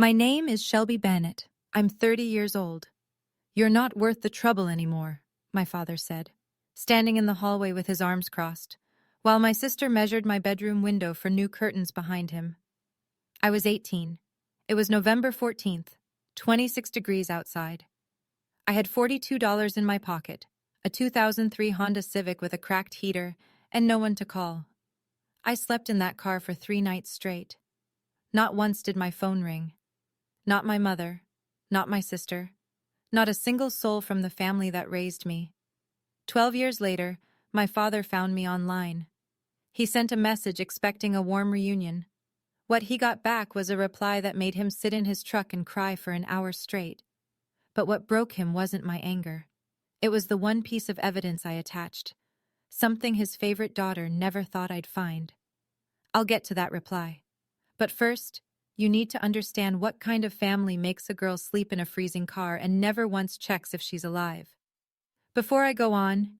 My name is Shelby Bennett. I'm 30 years old. You're not worth the trouble anymore, my father said, standing in the hallway with his arms crossed, while my sister measured my bedroom window for new curtains behind him. I was 18. It was November 14th, 26 degrees outside. I had $42 in my pocket, a 2003 Honda Civic with a cracked heater, and no one to call. I slept in that car for 3 nights straight. Not once did my phone ring. Not my mother, not my sister, not a single soul from the family that raised me. 12 years later, my father found me online. He sent a message expecting a warm reunion. What he got back was a reply that made him sit in his truck and cry for an hour straight. But what broke him wasn't my anger. It was the one piece of evidence I attached, something his favorite daughter never thought I'd find. I'll get to that reply. But first, you need to understand what kind of family makes a girl sleep in a freezing car and never once checks if she's alive. Before I go on,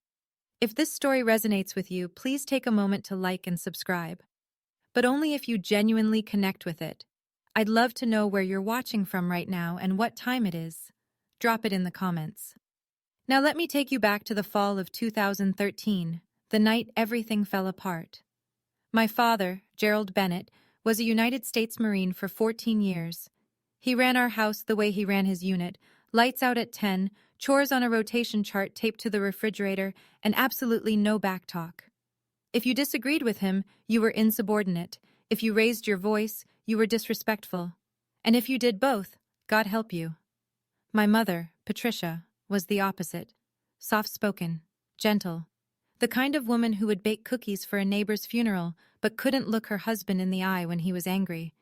if this story resonates with you, please take a moment to like and subscribe. But only if you genuinely connect with it. I'd love to know where you're watching from right now and what time it is. Drop it in the comments. Now let me take you back to the fall of 2013, the night everything fell apart. My father, Gerald Bennett, was a United States Marine for 14 years. He ran our house the way he ran his unit, lights out at 10, chores on a rotation chart taped to the refrigerator, and absolutely no backtalk. If you disagreed with him, you were insubordinate. If you raised your voice, you were disrespectful. And if you did both, God help you. My mother, Patricia, was the opposite. Soft-spoken, gentle. The kind of woman who would bake cookies for a neighbor's funeral, but couldn't look her husband in the eye when he was angry.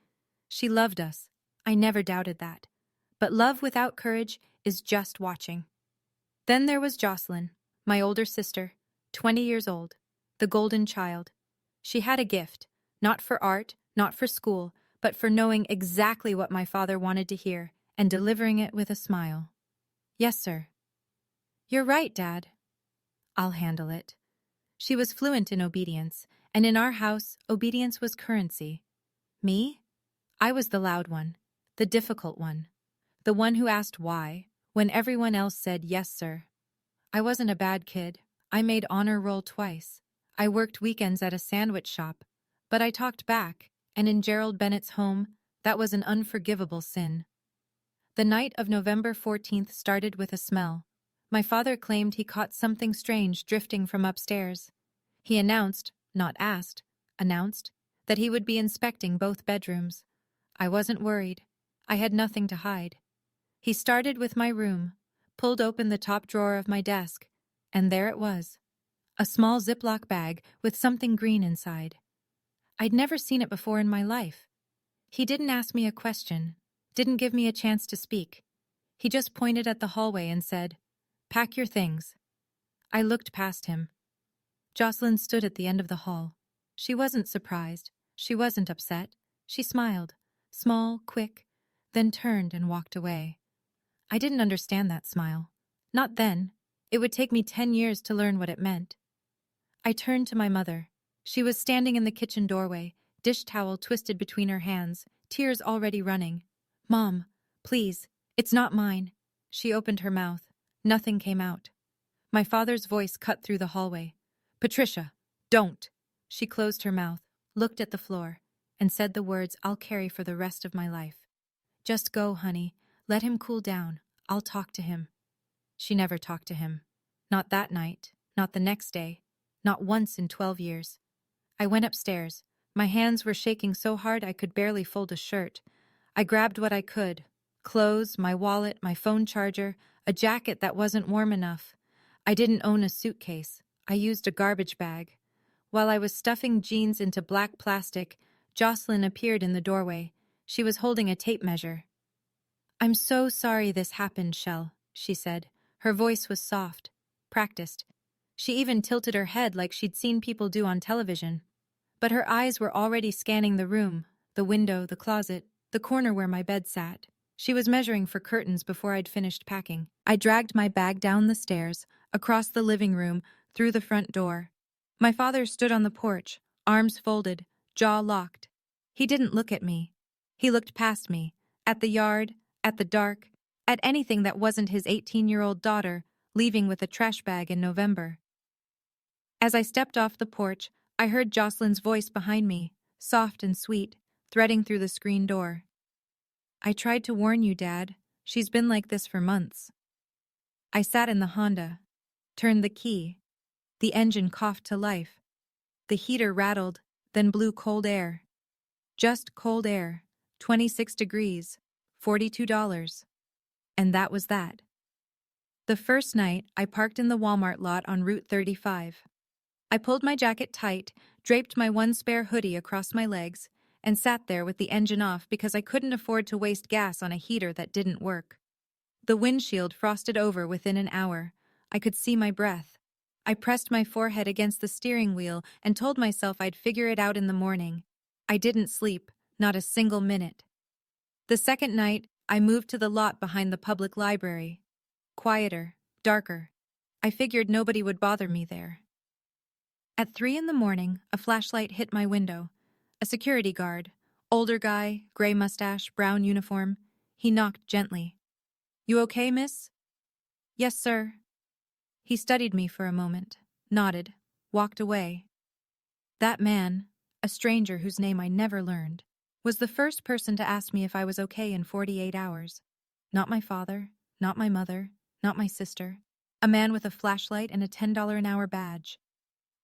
She loved us. I never doubted that. But love without courage is just watching. Then there was Jocelyn, my older sister, 20 years old, the golden child. She had a gift, not for art, not for school, but for knowing exactly what my father wanted to hear and delivering it with a smile. Yes, sir. You're right, Dad. I'll handle it. She was fluent in obedience, and in our house, obedience was currency. Me? I was the loud one, the difficult one, the one who asked why, when everyone else said yes, sir. I wasn't a bad kid. I made honor roll twice. I worked weekends at a sandwich shop, but I talked back, and in Gerald Bennett's home, that was an unforgivable sin. The night of November 14th started with a smell. My father claimed he caught something strange drifting from upstairs. He announced, not asked, announced, that he would be inspecting both bedrooms. I wasn't worried. I had nothing to hide. He started with my room, pulled open the top drawer of my desk, and there it was. A small Ziploc bag with something green inside. I'd never seen it before in my life. He didn't ask me a question, didn't give me a chance to speak. He just pointed at the hallway and said, "Pack your things." I looked past him. Jocelyn stood at the end of the hall. She wasn't surprised. She wasn't upset. She smiled, small, quick, then turned and walked away. I didn't understand that smile. Not then. It would take me 10 years to learn what it meant. I turned to my mother. She was standing in the kitchen doorway, dish towel twisted between her hands, tears already running. "Mom, please, it's not mine." She opened her mouth. Nothing came out. My father's voice cut through the hallway. "Patricia, don't." She closed her mouth, looked at the floor, and said the words I'll carry for the rest of my life. "Just go, honey. Let him cool down. I'll talk to him." She never talked to him. Not that night, not the next day, not once in 12 years. I went upstairs. My hands were shaking so hard I could barely fold a shirt. I grabbed what I could. Clothes, my wallet, my phone charger, a jacket that wasn't warm enough. I didn't own a suitcase. I used a garbage bag. While I was stuffing jeans into black plastic, Jocelyn appeared in the doorway. She was holding a tape measure. "I'm so sorry this happened, Shell," she said. Her voice was soft, practiced. She even tilted her head like she'd seen people do on television. But her eyes were already scanning the room, the window, the closet, the corner where my bed sat. She was measuring for curtains before I'd finished packing. I dragged my bag down the stairs, across the living room, through the front door. My father stood on the porch, arms folded, jaw locked. He didn't look at me. He looked past me, At the yard, at the dark, at anything that wasn't his 18-year-old daughter leaving with a trash bag in November. As I stepped off the porch, I heard Jocelyn's voice behind me, soft and sweet, threading through the screen door. "I tried to warn you, Dad. She's been like this for months." I sat in the Honda, turned the key. The engine coughed to life. The heater rattled, then blew cold air. Just cold air, 26 degrees, $42. And that was that. The first night, I parked in the Walmart lot on Route 35. I pulled my jacket tight, draped my one spare hoodie across my legs, and sat there with the engine off because I couldn't afford to waste gas on a heater that didn't work. The windshield frosted over within an hour. I could see my breath. I pressed my forehead against the steering wheel and told myself I'd figure it out in the morning. I didn't sleep, not a single minute. The second night, I moved to the lot behind the public library. Quieter, darker. I figured nobody would bother me there. At 3 in the morning, a flashlight hit my window. A security guard, older guy, gray mustache, brown uniform. He knocked gently. "You okay, miss?" "Yes, sir." He studied me for a moment, nodded, walked away. That man, a stranger whose name I never learned, was the first person to ask me if I was okay in 48 hours. Not my father, not my mother, not my sister. A man with a flashlight and a $10 an hour badge.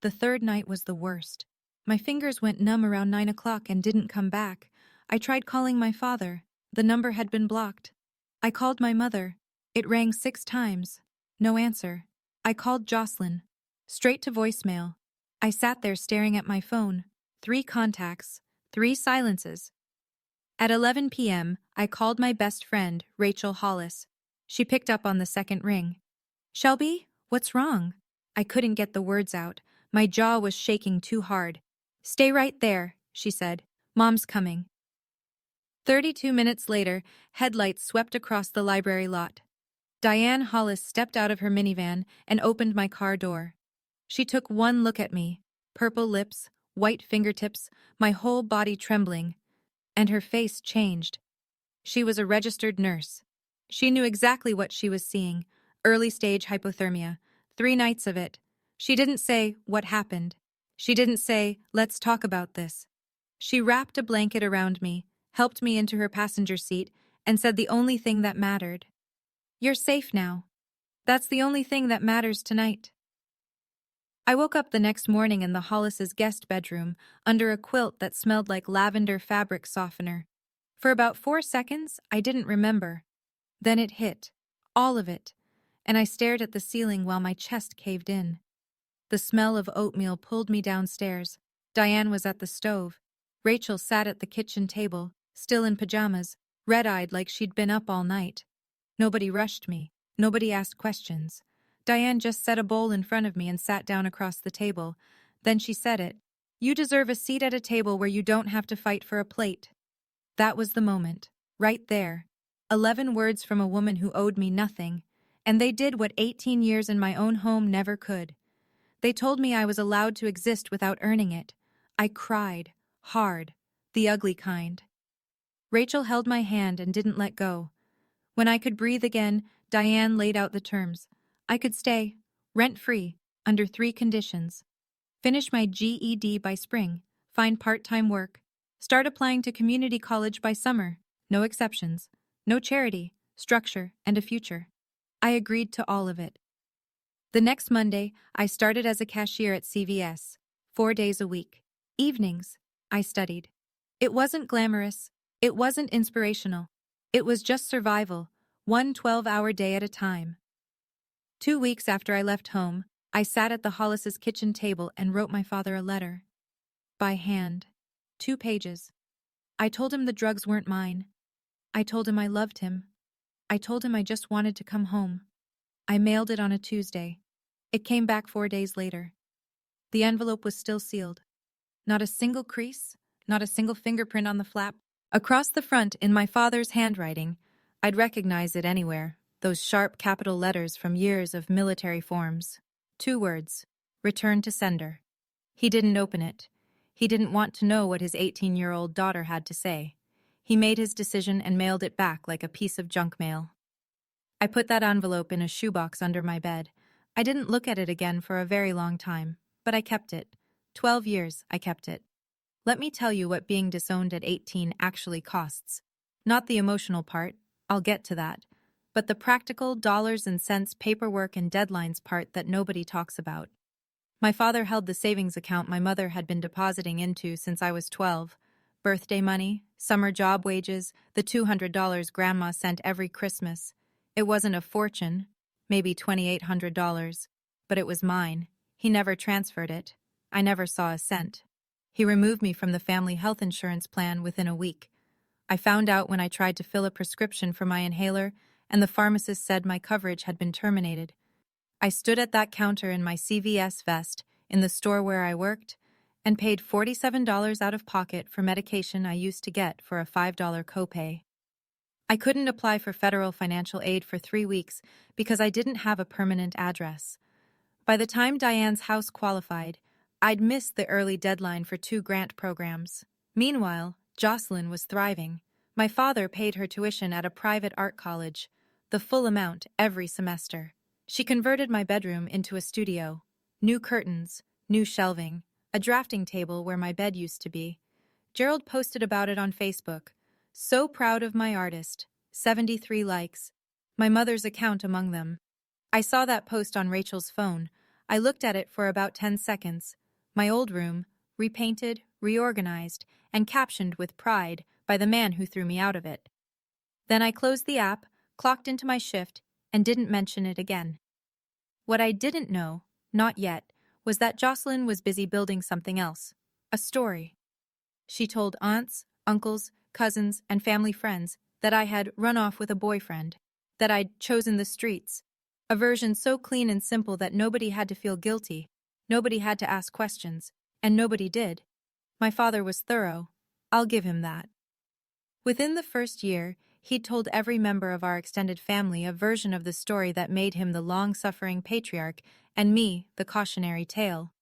The third night was the worst. My fingers went numb around 9 o'clock and didn't come back. I tried calling my father. The number had been blocked. I called my mother. It rang 6 times. No answer. I called Jocelyn. Straight to voicemail. I sat there staring at my phone. 3 contacts. 3 silences. At 11 p.m., I called my best friend, Rachel Hollis. She picked up on the second ring. "Shelby, what's wrong?" I couldn't get the words out. My jaw was shaking too hard. "Stay right there," she said. "Mom's coming." 32 minutes later, headlights swept across the library lot. Diane Hollis stepped out of her minivan and opened my car door. She took one look at me, purple lips, white fingertips, my whole body trembling, and her face changed. She was a registered nurse. She knew exactly what she was seeing, early-stage hypothermia, 3 nights of it. She didn't say, "What happened?" She didn't say, "Let's talk about this." She wrapped a blanket around me, helped me into her passenger seat, and said the only thing that mattered. "You're safe now. That's the only thing that matters tonight." I woke up the next morning in the Hollis's guest bedroom, under a quilt that smelled like lavender fabric softener. For about 4 seconds, I didn't remember. Then it hit, all of it, and I stared at the ceiling while my chest caved in. The smell of oatmeal pulled me downstairs. Diane was at the stove. Rachel sat at the kitchen table, still in pajamas, red-eyed like she'd been up all night. Nobody rushed me. Nobody asked questions. Diane just set a bowl in front of me and sat down across the table. Then she said it. "You deserve a seat at a table where you don't have to fight for a plate." That was the moment. Right there. 11 words from a woman who owed me nothing. And they did what 18 years in my own home never could. They told me I was allowed to exist without earning it. I cried. Hard. The ugly kind. Rachel held my hand and didn't let go. When I could breathe again, Diane laid out the terms. I could stay, rent-free, under 3 conditions. Finish my GED by spring, find part-time work, start applying to community college by summer, no exceptions, no charity, structure, and a future. I agreed to all of it. The next Monday, I started as a cashier at CVS, 4 days a week. Evenings, I studied. It wasn't glamorous. It wasn't inspirational. It was just survival, one 12-hour day at a time. 2 weeks after I left home, I sat at the Hollis's kitchen table and wrote my father a letter. By hand. 2 pages. I told him the drugs weren't mine. I told him I loved him. I told him I just wanted to come home. I mailed it on a Tuesday. It came back 4 days later. The envelope was still sealed. Not a single crease, not a single fingerprint on the flap. Across the front, in my father's handwriting, I'd recognize it anywhere, those sharp capital letters from years of military forms. 2 words, return to sender. He didn't open it. He didn't want to know what his 18-year-old daughter had to say. He made his decision and mailed it back like a piece of junk mail. I put that envelope in a shoebox under my bed. I didn't look at it again for a very long time, but I kept it. 12 years, I kept it. Let me tell you what being disowned at 18 actually costs. Not the emotional part, I'll get to that, but the practical dollars and cents paperwork and deadlines part that nobody talks about. My father held the savings account my mother had been depositing into since I was 12. Birthday money, summer job wages, the $200 Grandma sent every Christmas. It wasn't a fortune, maybe $2,800, but it was mine. He never transferred it. I never saw a cent. He removed me from the family health insurance plan within a week. I found out when I tried to fill a prescription for my inhaler, and the pharmacist said my coverage had been terminated. I stood at that counter in my CVS vest in the store where I worked and paid $47 out of pocket for medication I used to get for a $5 copay. I couldn't apply for federal financial aid for 3 weeks because I didn't have a permanent address. By the time Diane's house qualified, I'd missed the early deadline for 2 grant programs. Meanwhile, Jocelyn was thriving. My father paid her tuition at a private art college, the full amount every semester. She converted my bedroom into a studio. New curtains, new shelving, a drafting table where my bed used to be. Gerald posted about it on Facebook. So proud of my artist. 73 likes. My mother's account among them. I saw that post on Rachel's phone. I looked at it for about 10 seconds. My old room, repainted, reorganized, and captioned with pride by the man who threw me out of it. Then I closed the app, clocked into my shift, and didn't mention it again. What I didn't know, not yet, was that Jocelyn was busy building something else. A story. She told aunts, uncles, cousins, and family friends that I had run off with a boyfriend, that I'd chosen the streets. A version so clean and simple that nobody had to feel guilty, nobody had to ask questions, and nobody did. My father was thorough. I'll give him that. Within the first year, he'd told every member of our extended family a version of the story that made him the long-suffering patriarch and me the cautionary tale.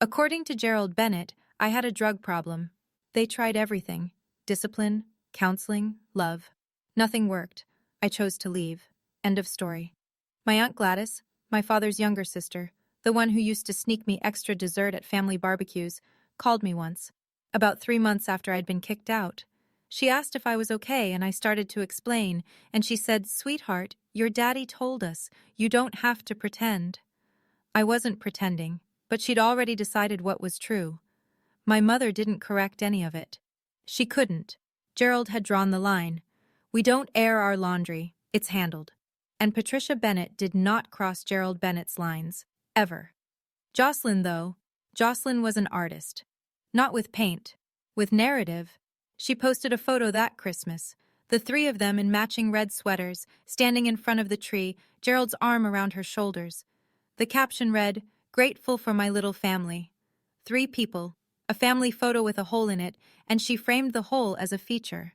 According to Gerald Bennett, I had a drug problem. They tried everything: discipline, counseling, love. Nothing worked. I chose to leave. End of story. My Aunt Gladys, my father's younger sister, the one who used to sneak me extra dessert at family barbecues, called me once, about 3 months after I'd been kicked out. She asked if I was okay, and I started to explain, and she said, "Sweetheart, your daddy told us. You don't have to pretend." I wasn't pretending, but she'd already decided what was true. My mother didn't correct any of it. She couldn't. Gerald had drawn the line. We don't air our laundry. It's handled. And Patricia Bennett did not cross Gerald Bennett's lines. Ever. Jocelyn, though. Jocelyn was an artist. Not with paint. With narrative. She posted a photo that Christmas. The 3 of them in matching red sweaters, standing in front of the tree, Gerald's arm around her shoulders. The caption read, "Grateful for my little family." 3 people. A family photo with a hole in it, and she framed the hole as a feature.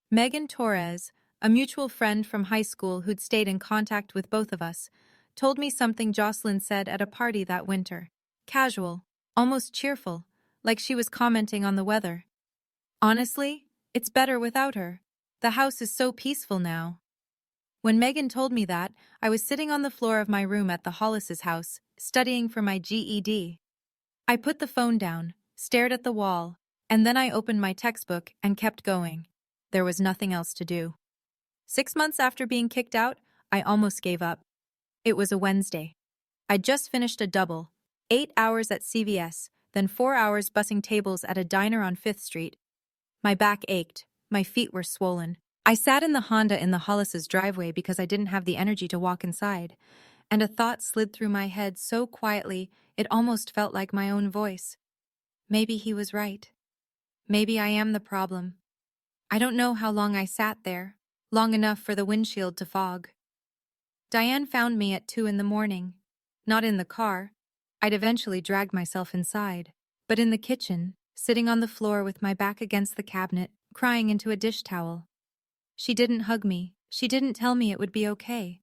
Megan Torres, a mutual friend from high school who'd stayed in contact with both of us, told me something Jocelyn said at a party that winter. Casual, almost cheerful, like she was commenting on the weather. "Honestly, it's better without her. The house is so peaceful now." When Megan told me that, I was sitting on the floor of my room at the Hollis's house, studying for my GED. I put the phone down, stared at the wall, and then I opened my textbook and kept going. There was nothing else to do. 6 months after being kicked out, I almost gave up. It was a Wednesday. I'd just finished a double, 8 hours at CVS, then 4 hours bussing tables at a diner on 5th Street. My back ached, my feet were swollen. I sat in the Honda in the Hollis's driveway because I didn't have the energy to walk inside, and a thought slid through my head so quietly it almost felt like my own voice. Maybe he was right. Maybe I am the problem. I don't know how long I sat there, long enough for the windshield to fog. Diane found me at 2 in the morning. Not in the car. I'd eventually dragged myself inside, but in the kitchen, sitting on the floor with my back against the cabinet, crying into a dish towel. She didn't hug me. She didn't tell me it would be okay.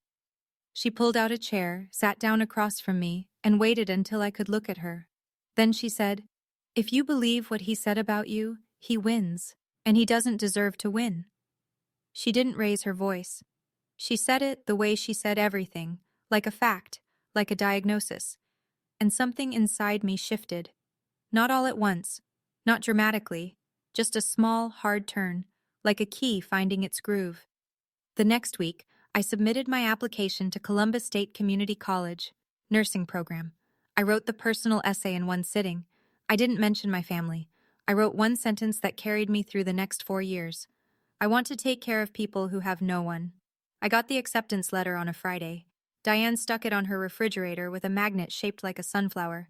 She pulled out a chair, sat down across from me, and waited until I could look at her. Then she said, "If you believe what he said about you, he wins. And he doesn't deserve to win. She didn't raise her voice. She said it the way she said everything, like a fact, like a diagnosis. And something inside me shifted. Not all at once, not dramatically, just a small, hard turn, like a key finding its groove. The next week, I submitted my application to Columbus State Community College, nursing program. I wrote the personal essay in one sitting. I didn't mention my family. I wrote one sentence that carried me through the next 4 years. I want to take care of people who have no one. I got the acceptance letter on a Friday. Diane stuck it on her refrigerator with a magnet shaped like a sunflower.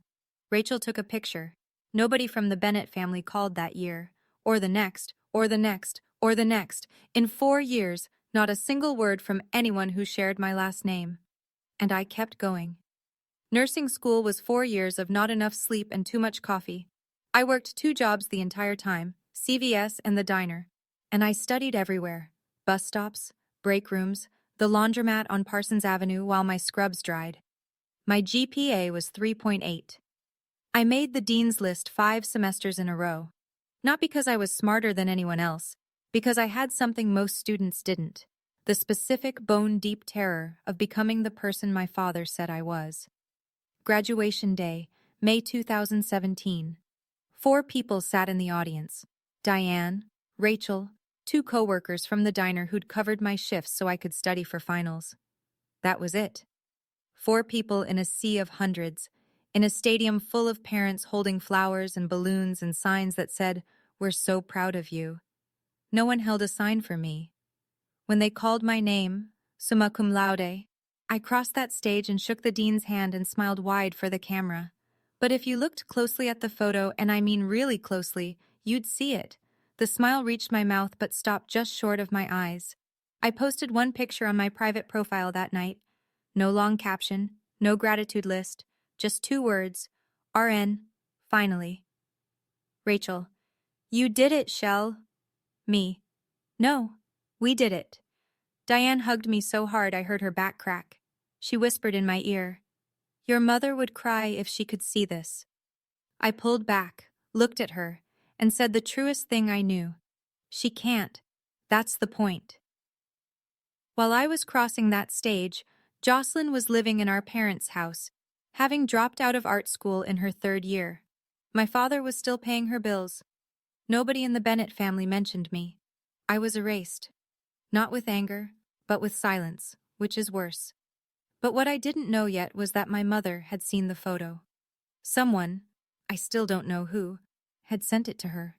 Rachel took a picture. Nobody from the Bennett family called that year. Or the next, or the next, or the next. In 4 years, not a single word from anyone who shared my last name. And I kept going. Nursing school was 4 years of not enough sleep and too much coffee. I worked 2 jobs the entire time, CVS and the diner. And I studied everywhere. Bus stops, break rooms, the laundromat on Parsons Avenue while my scrubs dried. My GPA was 3.8. I made the dean's list 5 semesters in a row. Not because I was smarter than anyone else, because I had something most students didn't. The specific bone-deep terror of becoming the person my father said I was. Graduation day, May 2017. 4 people sat in the audience. Diane, Rachel, 2 coworkers from the diner who'd covered my shifts so I could study for finals. That was it. 4 people in a sea of hundreds, in a stadium full of parents holding flowers and balloons and signs that said, "We're so proud of you." No one held a sign for me. When they called my name, summa cum laude, I crossed that stage and shook the dean's hand and smiled wide for the camera. But if you looked closely at the photo, and I mean really closely, you'd see it. The smile reached my mouth but stopped just short of my eyes. I posted one picture on my private profile that night. No long caption, no gratitude list, just 2 words, RN, finally. Rachel, you did it, Shell. Me, no, we did it. Diane hugged me so hard I heard her back crack. She whispered in my ear, "Your mother would cry if she could see this." I pulled back, looked at her, and said the truest thing I knew. She can't. That's the point. While I was crossing that stage, Jocelyn was living in our parents' house, having dropped out of art school in her 3rd year. My father was still paying her bills. Nobody in the Bennett family mentioned me. I was erased. Not with anger, but with silence, which is worse. But what I didn't know yet was that my mother had seen the photo. Someone, I still don't know who, had sent it to her.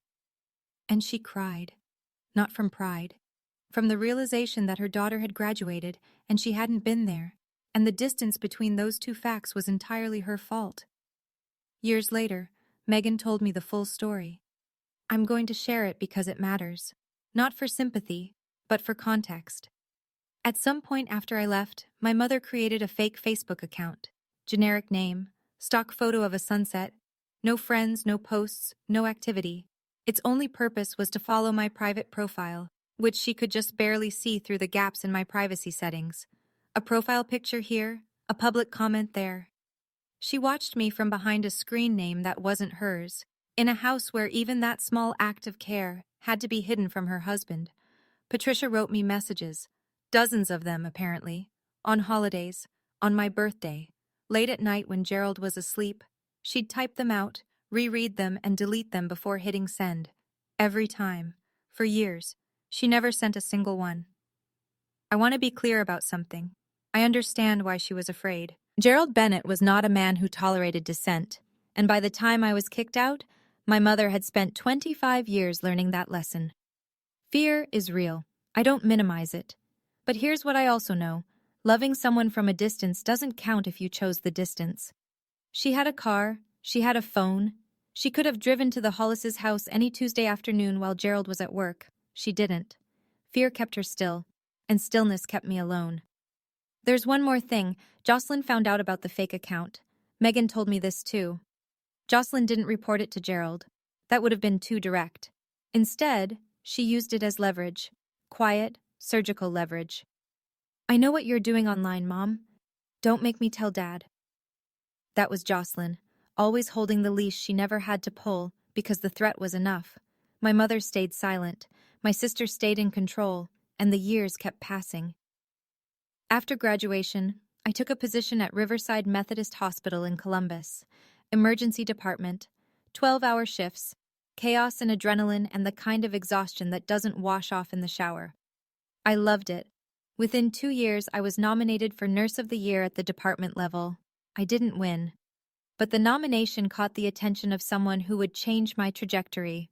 And she cried. Not from pride. From the realization that her daughter had graduated and she hadn't been there, and the distance between those 2 facts was entirely her fault. Years later, Megan told me the full story. I'm going to share it because it matters. Not for sympathy, but for context. At some point after I left, my mother created a fake Facebook account. Generic name, stock photo of a sunset, no friends, no posts, no activity. Its only purpose was to follow my private profile, which she could just barely see through the gaps in my privacy settings. A profile picture here, a public comment there. She watched me from behind a screen name that wasn't hers, in a house where even that small act of care had to be hidden from her husband. Patricia wrote me messages, dozens of them apparently, on holidays, on my birthday, late at night when Gerald was asleep. She'd type them out, reread them, and delete them before hitting send. Every time. For years. She never sent a single one. I want to be clear about something. I understand why she was afraid. Gerald Bennett was not a man who tolerated dissent, and by the time I was kicked out, my mother had spent 25 years learning that lesson. Fear is real. I don't minimize it. But here's what I also know. Loving someone from a distance doesn't count if you chose the distance. She had a car. She had a phone. She could have driven to the Hollis's house any Tuesday afternoon while Gerald was at work. She didn't. Fear kept her still, and stillness kept me alone. There's one more thing. Jocelyn found out about the fake account. Megan told me this too. Jocelyn didn't report it to Gerald. That would have been too direct. Instead, she used it as leverage. Quiet, surgical leverage. "I know what you're doing online, Mom. Don't make me tell Dad." That was Jocelyn, always holding the leash she never had to pull because the threat was enough. My mother stayed silent, my sister stayed in control, and the years kept passing. After graduation, I took a position at Riverside Methodist Hospital in Columbus. Emergency department, 12-hour shifts, chaos and adrenaline, and the kind of exhaustion that doesn't wash off in the shower. I loved it. Within 2 years, I was nominated for Nurse of the Year at the department level. I didn't win, but the nomination caught the attention of someone who would change my trajectory.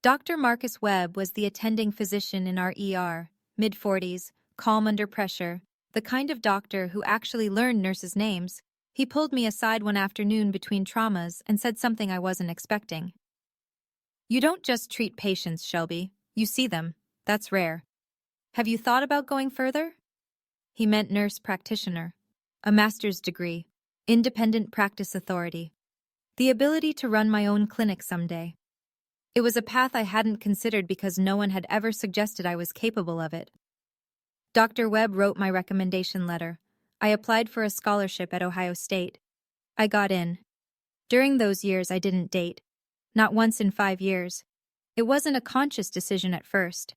Dr. Marcus Webb was the attending physician in our ER, mid-40s, calm under pressure, the kind of doctor who actually learned nurses' names. He pulled me aside one afternoon between traumas and said something I wasn't expecting. "You don't just treat patients, Shelby. You see them. That's rare. Have you thought about going further?" He meant nurse practitioner, a master's degree, independent practice authority, the ability to run my own clinic someday. It was a path I hadn't considered because no one had ever suggested I was capable of it. Dr. Webb wrote my recommendation letter. I applied for a scholarship at Ohio State. I got in. During those years, I didn't date. Not once in 5 years. It wasn't a conscious decision at first.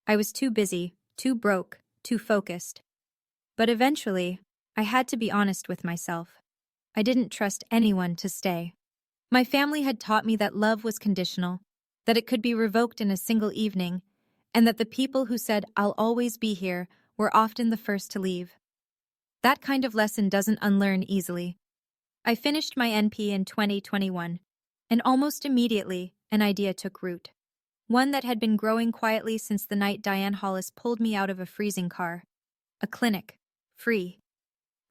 I was too busy, too broke, too focused. But eventually, I had to be honest with myself. I didn't trust anyone to stay. My family had taught me that love was conditional, that it could be revoked in a single evening, and that the people who said, "I'll always be here," were often the first to leave. That kind of lesson doesn't unlearn easily. I finished my NP in 2021, and almost immediately, an idea took root. One that had been growing quietly since the night Diane Hollis pulled me out of a freezing car. A clinic. Free.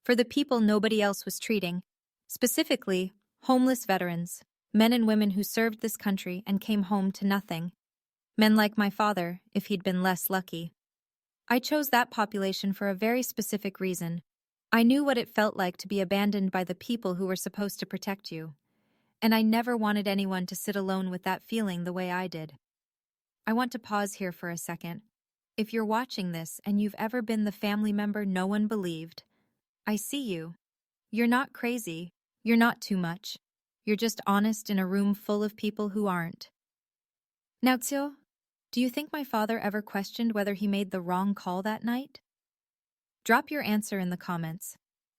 For the people nobody else was treating. Specifically, homeless veterans, men and women who served this country and came home to nothing. Men like my father, if he'd been less lucky. I chose that population for a very specific reason. I knew what it felt like to be abandoned by the people who were supposed to protect you. And I never wanted anyone to sit alone with that feeling the way I did. I want to pause here for a second. If you're watching this and you've ever been the family member no one believed, I see you. You're not crazy. You're not too much. You're just honest in a room full of people who aren't. Now, Tio, do you think my father ever questioned whether he made the wrong call that night? Drop your answer in the comments.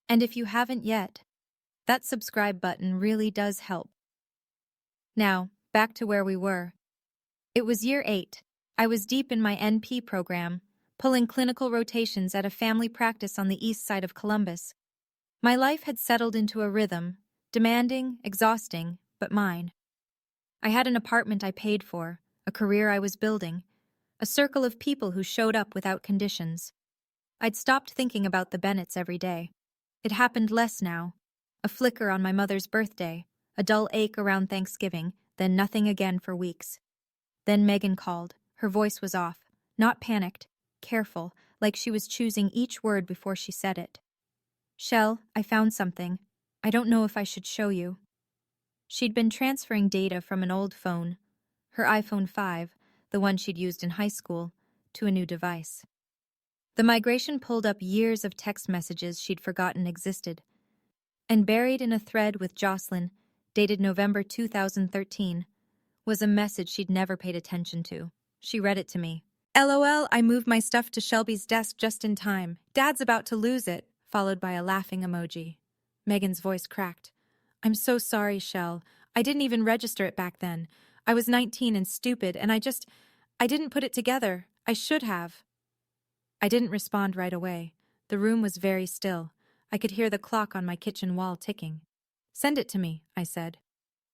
And if you haven't yet, that subscribe button really does help. Now, back to where we were. It was year 8. I was deep in my NP program, pulling clinical rotations at a family practice on the east side of Columbus. My life had settled into a rhythm, demanding, exhausting, but mine. I had an apartment I paid for, a career I was building, a circle of people who showed up without conditions. I'd stopped thinking about the Bennetts every day. It happened less now. A flicker on my mother's birthday, a dull ache around Thanksgiving, then nothing again for weeks. Then Megan called. Her voice was off, not panicked, careful, like she was choosing each word before she said it. "Shell, I found something. I don't know if I should show you." She'd been transferring data from an old phone, her iPhone 5, the one she'd used in high school, to a new device. The migration pulled up years of text messages she'd forgotten existed. And buried in a thread with Jocelyn, dated November 2013, was a message she'd never paid attention to. She read it to me. "LOL, I moved my stuff to Shelby's desk just in time. Dad's about to lose it," followed by a laughing emoji. Megan's voice cracked. "I'm so sorry, Shell. I didn't even register it back then. I was 19 and stupid, and I didn't put it together. I should have." I didn't respond right away. The room was very still. I could hear the clock on my kitchen wall ticking. "Send it to me," I said.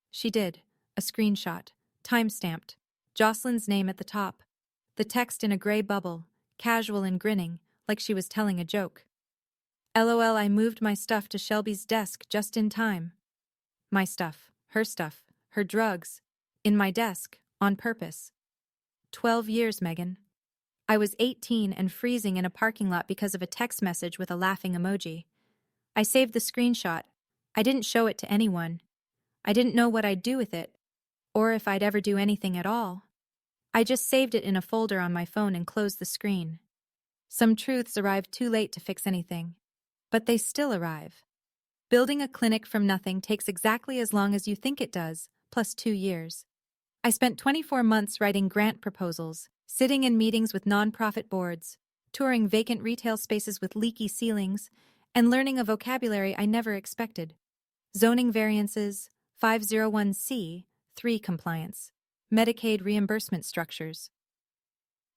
She did. A screenshot. Time-stamped. Jocelyn's name at the top. The text in a gray bubble, casual and grinning, like she was telling a joke. "LOL, I moved my stuff to Shelby's desk just in time." My stuff, her drugs, in my desk, on purpose. 12 years, Megan. I was 18 and freezing in a parking lot because of a text message with a laughing emoji. I saved the screenshot. I didn't show it to anyone. I didn't know what I'd do with it, or if I'd ever do anything at all. I just saved it in a folder on my phone and closed the screen. Some truths arrive too late to fix anything, but they still arrive. Building a clinic from nothing takes exactly as long as you think it does, plus 2 years. I spent 24 months writing grant proposals, sitting in meetings with nonprofit boards, touring vacant retail spaces with leaky ceilings, and learning a vocabulary I never expected. Zoning variances, 501c, 3 compliance, Medicaid reimbursement structures.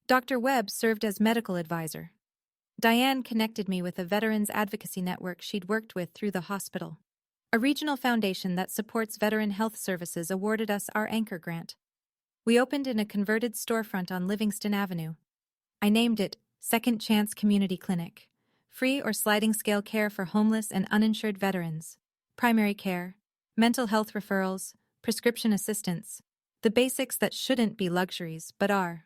Dr. Webb served as medical advisor. Diane connected me with a veterans advocacy network she'd worked with through the hospital. A regional foundation that supports veteran health services awarded us our anchor grant. We opened in a converted storefront on Livingston Avenue. I named it Second Chance Community Clinic. Free or sliding scale care for homeless and uninsured veterans. Primary care, mental health referrals, prescription assistance. The basics that shouldn't be luxuries, but are.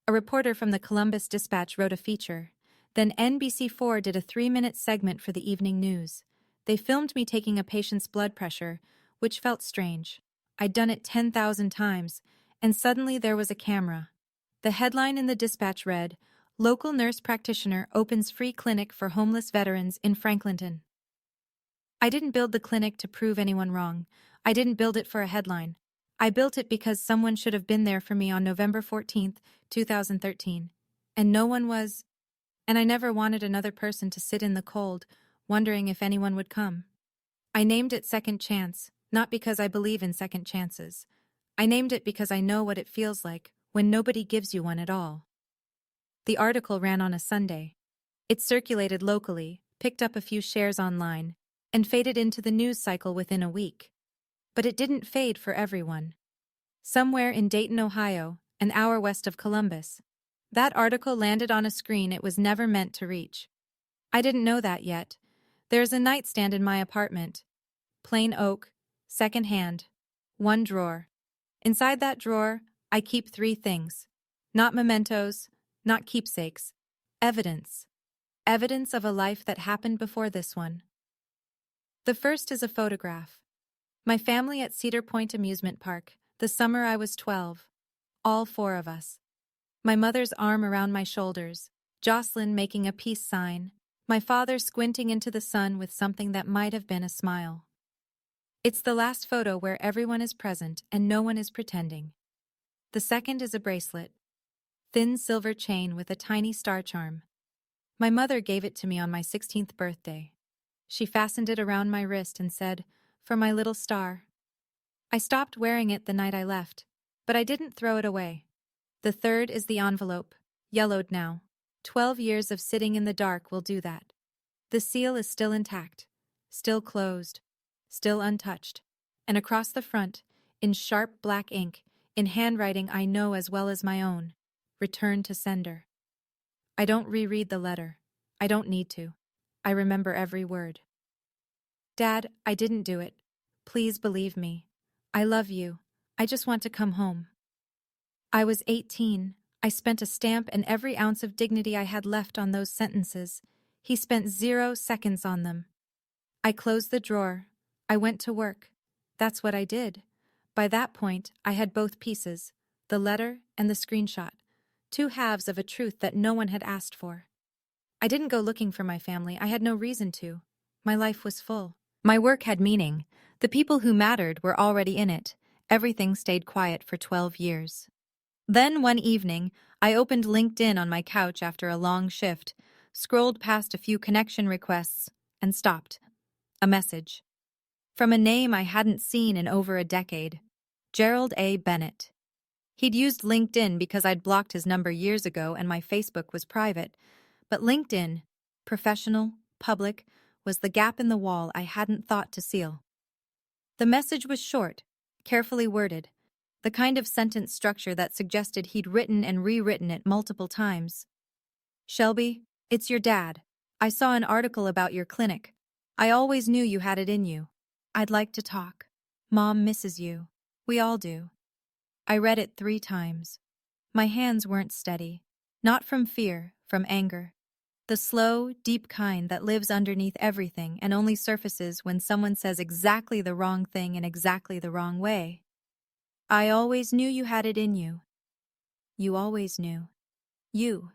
A reporter from the Columbus Dispatch wrote a feature. Then NBC4 did a 3-minute segment for the evening news. They filmed me taking a patient's blood pressure, which felt strange. I'd done it 10,000 times, and suddenly there was a camera. The headline in the Dispatch read, "Local nurse practitioner opens free clinic for homeless veterans in Franklinton." I didn't build the clinic to prove anyone wrong. I didn't build it for a headline. I built it because someone should have been there for me on November 14th, 2013. And no one was. And I never wanted another person to sit in the cold, wondering if anyone would come. I named it Second Chance, not because I believe in second chances. I named it because I know what it feels like when nobody gives you one at all. The article ran on a Sunday. It circulated locally, picked up a few shares online, and faded into the news cycle within a week. But it didn't fade for everyone. Somewhere in Dayton, Ohio, an hour west of Columbus, that article landed on a screen it was never meant to reach. I didn't know that yet. There's a nightstand in my apartment. Plain oak, second-hand, 1 drawer. Inside that drawer, I keep 3 things. Not mementos, not keepsakes. Evidence. Evidence of a life that happened before this one. The first is a photograph. My family at Cedar Point Amusement Park, the summer I was 12. All 4 of us. My mother's arm around my shoulders, Jocelyn making a peace sign, my father squinting into the sun with something that might have been a smile. It's the last photo where everyone is present and no one is pretending. The second is a bracelet. Thin silver chain with a tiny star charm. My mother gave it to me on my 16th birthday. She fastened it around my wrist and said, "For my little star." I stopped wearing it the night I left, but I didn't throw it away. The third is the envelope, yellowed now. 12 years of sitting in the dark will do that. The seal is still intact, still closed, still untouched. And across the front, in sharp black ink, in handwriting I know as well as my own, "Return to sender." I don't reread the letter. I don't need to. I remember every word. "Dad, I didn't do it. Please believe me. I love you. I just want to come home." I was 18. I spent a stamp and every ounce of dignity I had left on those sentences. He spent 0 seconds on them. I closed the drawer. I went to work. That's what I did. By that point, I had both pieces, the letter and the screenshot, 2 halves of a truth that no one had asked for. I didn't go looking for my family. I had no reason to. My life was full. My work had meaning. The people who mattered were already in it. Everything stayed quiet for 12 years. Then one evening, I opened LinkedIn on my couch after a long shift, scrolled past a few connection requests, and stopped. A message. From a name I hadn't seen in over a decade. Gerald A. Bennett. He'd used LinkedIn because I'd blocked his number years ago and my Facebook was private. But LinkedIn, professional, public, was the gap in the wall I hadn't thought to seal. The message was short, carefully worded, the kind of sentence structure that suggested he'd written and rewritten it multiple times. "Shelby, it's your dad. I saw an article about your clinic. I always knew you had it in you. I'd like to talk. Mom misses you. We all do." I read it 3 times. My hands weren't steady. Not from fear, from anger. The slow, deep kind that lives underneath everything and only surfaces when someone says exactly the wrong thing in exactly the wrong way. "I always knew you had it in you." You always knew. You.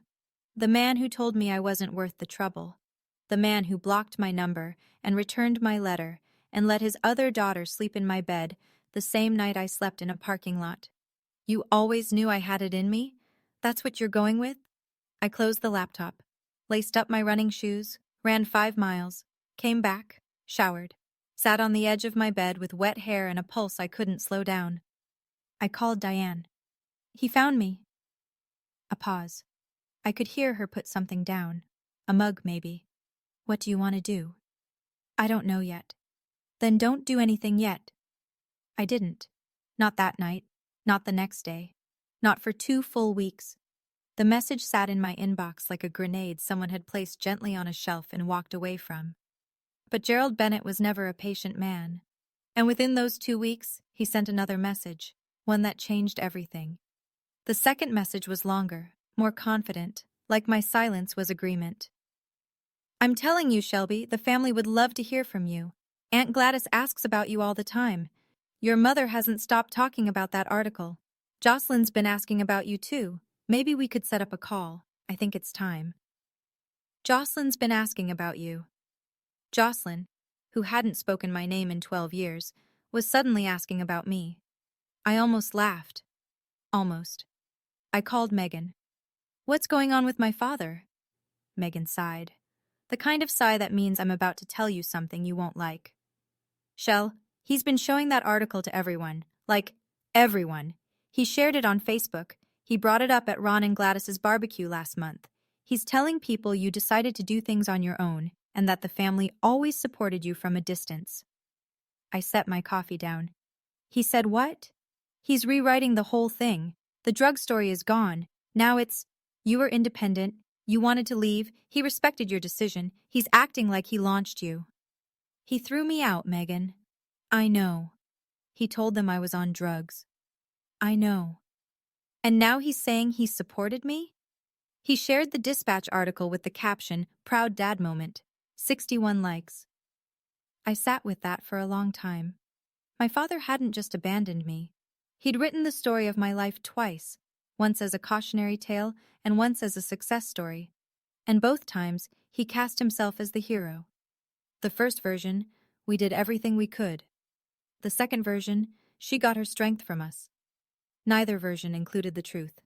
The man who told me I wasn't worth the trouble. The man who blocked my number and returned my letter and let his other daughter sleep in my bed the same night I slept in a parking lot. You always knew I had it in me? That's what you're going with? I closed the laptop, laced up my running shoes, ran 5 miles, came back, showered, sat on the edge of my bed with wet hair and a pulse I couldn't slow down. I called Diane. He found me. A pause. I could hear her put something down. A mug, maybe. What do you want to do? I don't know yet. Then don't do anything yet. I didn't. Not that night. Not the next day. Not for 2 full weeks. The message sat in my inbox like a grenade someone had placed gently on a shelf and walked away from. But Gerald Bennett was never a patient man. And within those 2 weeks, he sent another message, one that changed everything. The second message was longer, more confident, like my silence was agreement. I'm telling you, Shelby, the family would love to hear from you. Aunt Gladys asks about you all the time. Your mother hasn't stopped talking about that article. Jocelyn's been asking about you too. Maybe we could set up a call. I think it's time. Jocelyn's been asking about you. Jocelyn, who hadn't spoken my name in 12 years, was suddenly asking about me. I almost laughed. Almost. I called Megan. What's going on with my father? Megan sighed. The kind of sigh that means I'm about to tell you something you won't like. Shell, he's been showing that article to everyone. Like, everyone. He shared it on Facebook. He brought it up at Ron and Gladys's barbecue last month. He's telling people you decided to do things on your own and that the family always supported you from a distance. I set my coffee down. He said what? He's rewriting the whole thing. The drug story is gone. Now it's, you were independent, you wanted to leave, he respected your decision, he's acting like he launched you. He threw me out, Megan. I know. He told them I was on drugs. I know. And now he's saying he supported me? He shared the Dispatch article with the caption, Proud Dad Moment. 61 likes. I sat with that for a long time. My father hadn't just abandoned me. He'd written the story of my life twice, once as a cautionary tale and once as a success story. And both times, he cast himself as the hero. The first version, we did everything we could. The second version, she got her strength from us. Neither version included the truth.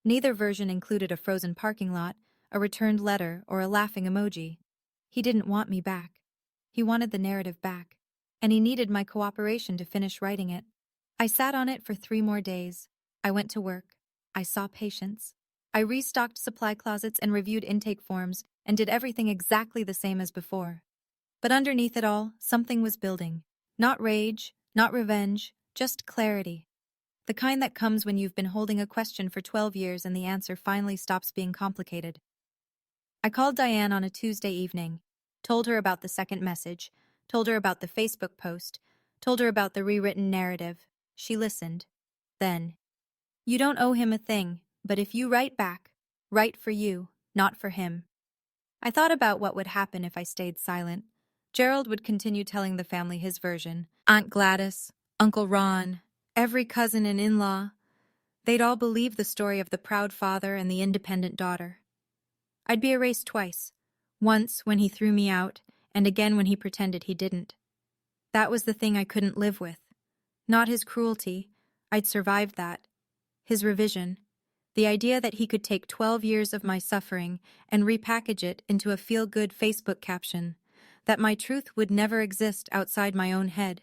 Neither version included a frozen parking lot, a returned letter, or a laughing emoji. He didn't want me back. He wanted the narrative back. And he needed my cooperation to finish writing it. I sat on it for 3 more days. I went to work. I saw patients. I restocked supply closets and reviewed intake forms and did everything exactly the same as before. But underneath it all, something was building. Not rage, not revenge, just clarity. The kind that comes when you've been holding a question for 12 years and the answer finally stops being complicated. I called Diane on a Tuesday evening, told her about the second message, told her about the Facebook post, told her about the rewritten narrative. She listened. Then, you don't owe him a thing, but if you write back, write for you, not for him. I thought about what would happen if I stayed silent. Gerald would continue telling the family his version. Aunt Gladys, Uncle Ron, every cousin and in-law. They'd all believe the story of the proud father and the independent daughter. I'd be erased twice. Once when he threw me out, and again when he pretended he didn't. That was the thing I couldn't live with. Not his cruelty. I'd survived that. His revision. The idea that he could take 12 years of my suffering and repackage it into a feel-good Facebook caption. That my truth would never exist outside my own head.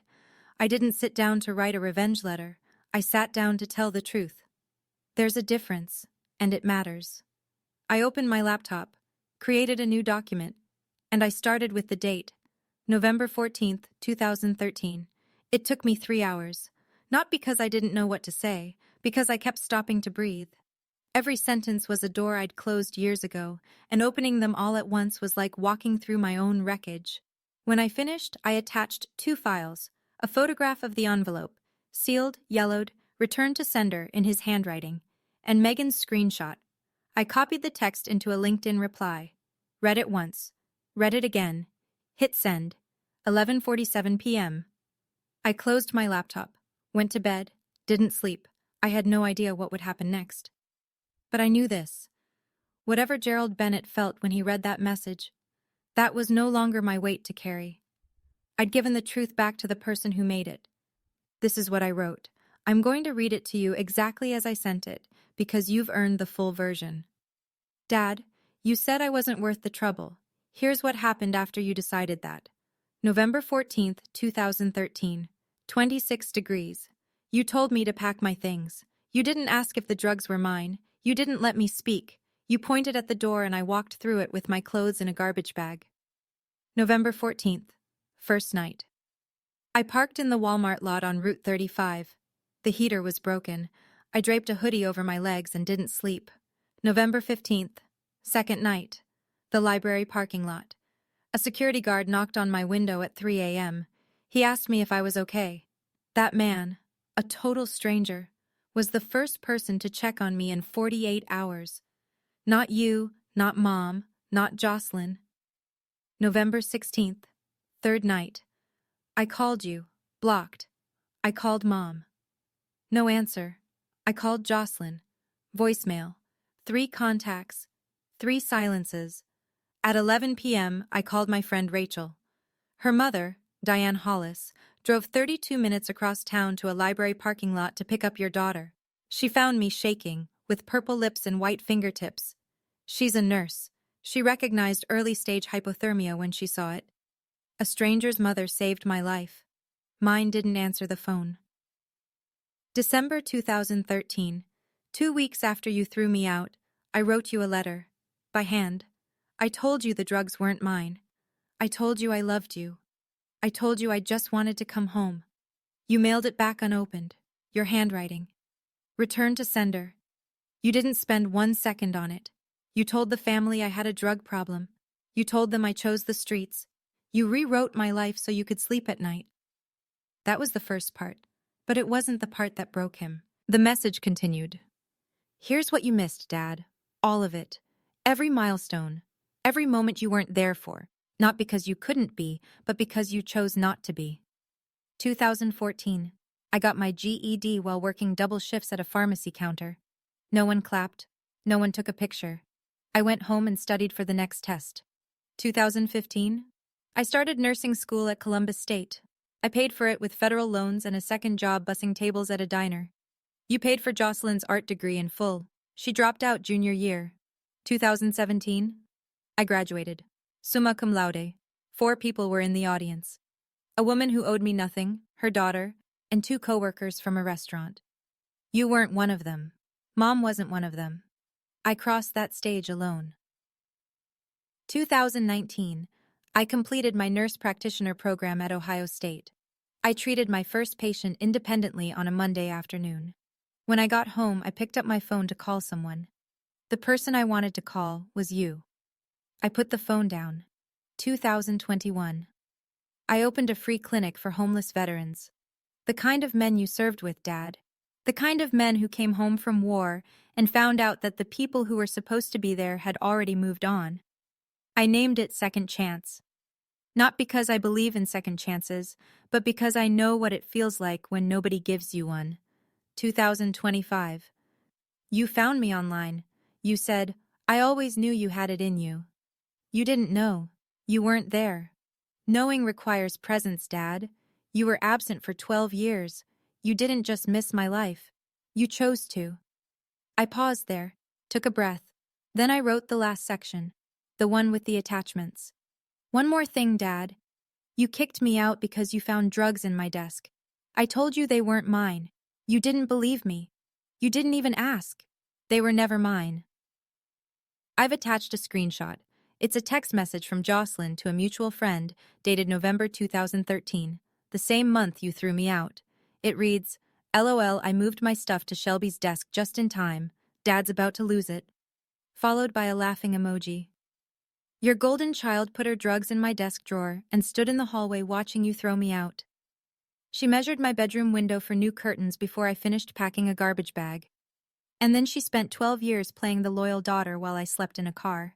I didn't sit down to write a revenge letter. I sat down to tell the truth. There's a difference, and it matters. I opened my laptop, created a new document, and I started with the date, November 14th, 2013. It took me 3 hours. Not because I didn't know what to say, because I kept stopping to breathe. Every sentence was a door I'd closed years ago, and opening them all at once was like walking through my own wreckage. When I finished, I attached 2 files, a photograph of the envelope, sealed, yellowed, returned to sender in his handwriting, and Megan's screenshot. I copied the text into a LinkedIn reply. Read it once. Read it again. Hit send. 11:47 p.m. I closed my laptop, went to bed, didn't sleep. I had no idea what would happen next. But I knew this. Whatever Gerald Bennett felt when he read that message, that was no longer my weight to carry. I'd given the truth back to the person who made it. This is what I wrote. I'm going to read it to you exactly as I sent it, because you've earned the full version. Dad, you said I wasn't worth the trouble. Here's what happened after you decided that. November 14th, 2013. 26 degrees. You told me to pack my things. You didn't ask if the drugs were mine. You didn't let me speak. You pointed at the door and I walked through it with my clothes in a garbage bag. November 14th. First night. I parked in the Walmart lot on Route 35. The heater was broken. I draped a hoodie over my legs and didn't sleep. November 15th. Second night. The library parking lot. A security guard knocked on my window at 3 a.m. He asked me if I was okay. That man, a total stranger, was the first person to check on me in 48 hours. Not you, not Mom, not Jocelyn. November 16th. Third night. I called you. Blocked. I called Mom. No answer. I called Jocelyn. Voicemail. 3 contacts. 3 silences. At 11 p.m., I called my friend Rachel. Her mother, Diane Hollis, drove 32 minutes across town to a library parking lot to pick up your daughter. She found me shaking, with purple lips and white fingertips. She's a nurse. She recognized early-stage hypothermia when she saw it. A stranger's mother saved my life. Mine didn't answer the phone. December 2013. 2 weeks after you threw me out, I wrote you a letter. By hand. I told you the drugs weren't mine. I told you I loved you. I told you I just wanted to come home. You mailed it back unopened. Your handwriting. Return to sender. You didn't spend 1 second on it. You told the family I had a drug problem. You told them I chose the streets. You rewrote my life so you could sleep at night. That was the first part, but it wasn't the part that broke him. The message continued. Here's what you missed, Dad. All of it. Every milestone. Every moment you weren't there for. Not because you couldn't be, but because you chose not to be. 2014. I got my GED while working double shifts at a pharmacy counter. No one clapped. No one took a picture. I went home and studied for the next test. 2015. I started nursing school at Columbus State. I paid for it with federal loans and a second job bussing tables at a diner. You paid for Jocelyn's art degree in full. She dropped out junior year. 2017. I graduated. Summa cum laude. 4 people were in the audience. A woman who owed me nothing, her daughter, and 2 coworkers from a restaurant. You weren't one of them. Mom wasn't one of them. I crossed that stage alone. 2019. I completed my nurse practitioner program at Ohio State. I treated my first patient independently on a Monday afternoon. When I got home, I picked up my phone to call someone. The person I wanted to call was you. I put the phone down. 2021. I opened a free clinic for homeless veterans. The kind of men you served with, Dad. The kind of men who came home from war and found out that the people who were supposed to be there had already moved on. I named it Second Chance. Not because I believe in second chances, but because I know what it feels like when nobody gives you one. 2025. You found me online. You said, I always knew you had it in you. You didn't know. You weren't there. Knowing requires presence, Dad. You were absent for 12 years. You didn't just miss my life. You chose to. I paused there, took a breath. Then I wrote the last section, the one with the attachments. One more thing, Dad. You kicked me out because you found drugs in my desk. I told you they weren't mine. You didn't believe me. You didn't even ask. They were never mine. I've attached a screenshot. It's a text message from Jocelyn to a mutual friend, dated November 2013, the same month you threw me out. It reads, LOL, I moved my stuff to Shelby's desk just in time. Dad's about to lose it. Followed by a laughing emoji. Your golden child put her drugs in my desk drawer and stood in the hallway watching you throw me out. She measured my bedroom window for new curtains before I finished packing a garbage bag. And then she spent 12 years playing the loyal daughter while I slept in a car.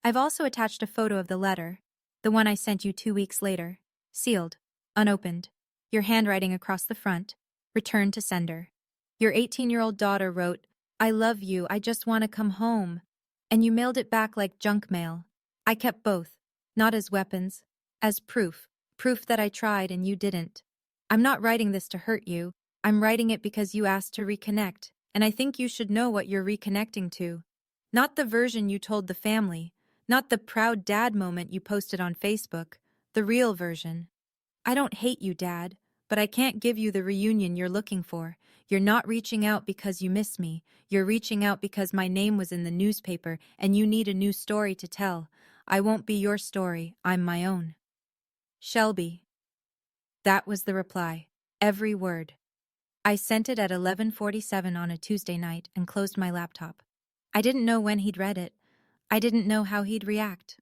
I've also attached a photo of the letter, the one I sent you 2 weeks later, sealed, unopened, your handwriting across the front, returned to sender. Your 18-year-old daughter wrote, I love you, I just want to come home. And you mailed it back like junk mail. I kept both, not as weapons, as proof that I tried and you didn't. I'm not writing this to hurt you. I'm writing it because you asked to reconnect, and I think you should know what you're reconnecting to. Not the version you told the family, not the proud dad moment you posted on Facebook, the real version. I don't hate you, Dad, but I can't give you the reunion you're looking for. You're not reaching out because you miss me. You're reaching out because my name was in the newspaper and you need a new story to tell. I won't be your story, I'm my own. Shelby. That was the reply. Every word. I sent it at 11:47 on a Tuesday night and closed my laptop. I didn't know when he'd read it. I didn't know how he'd react.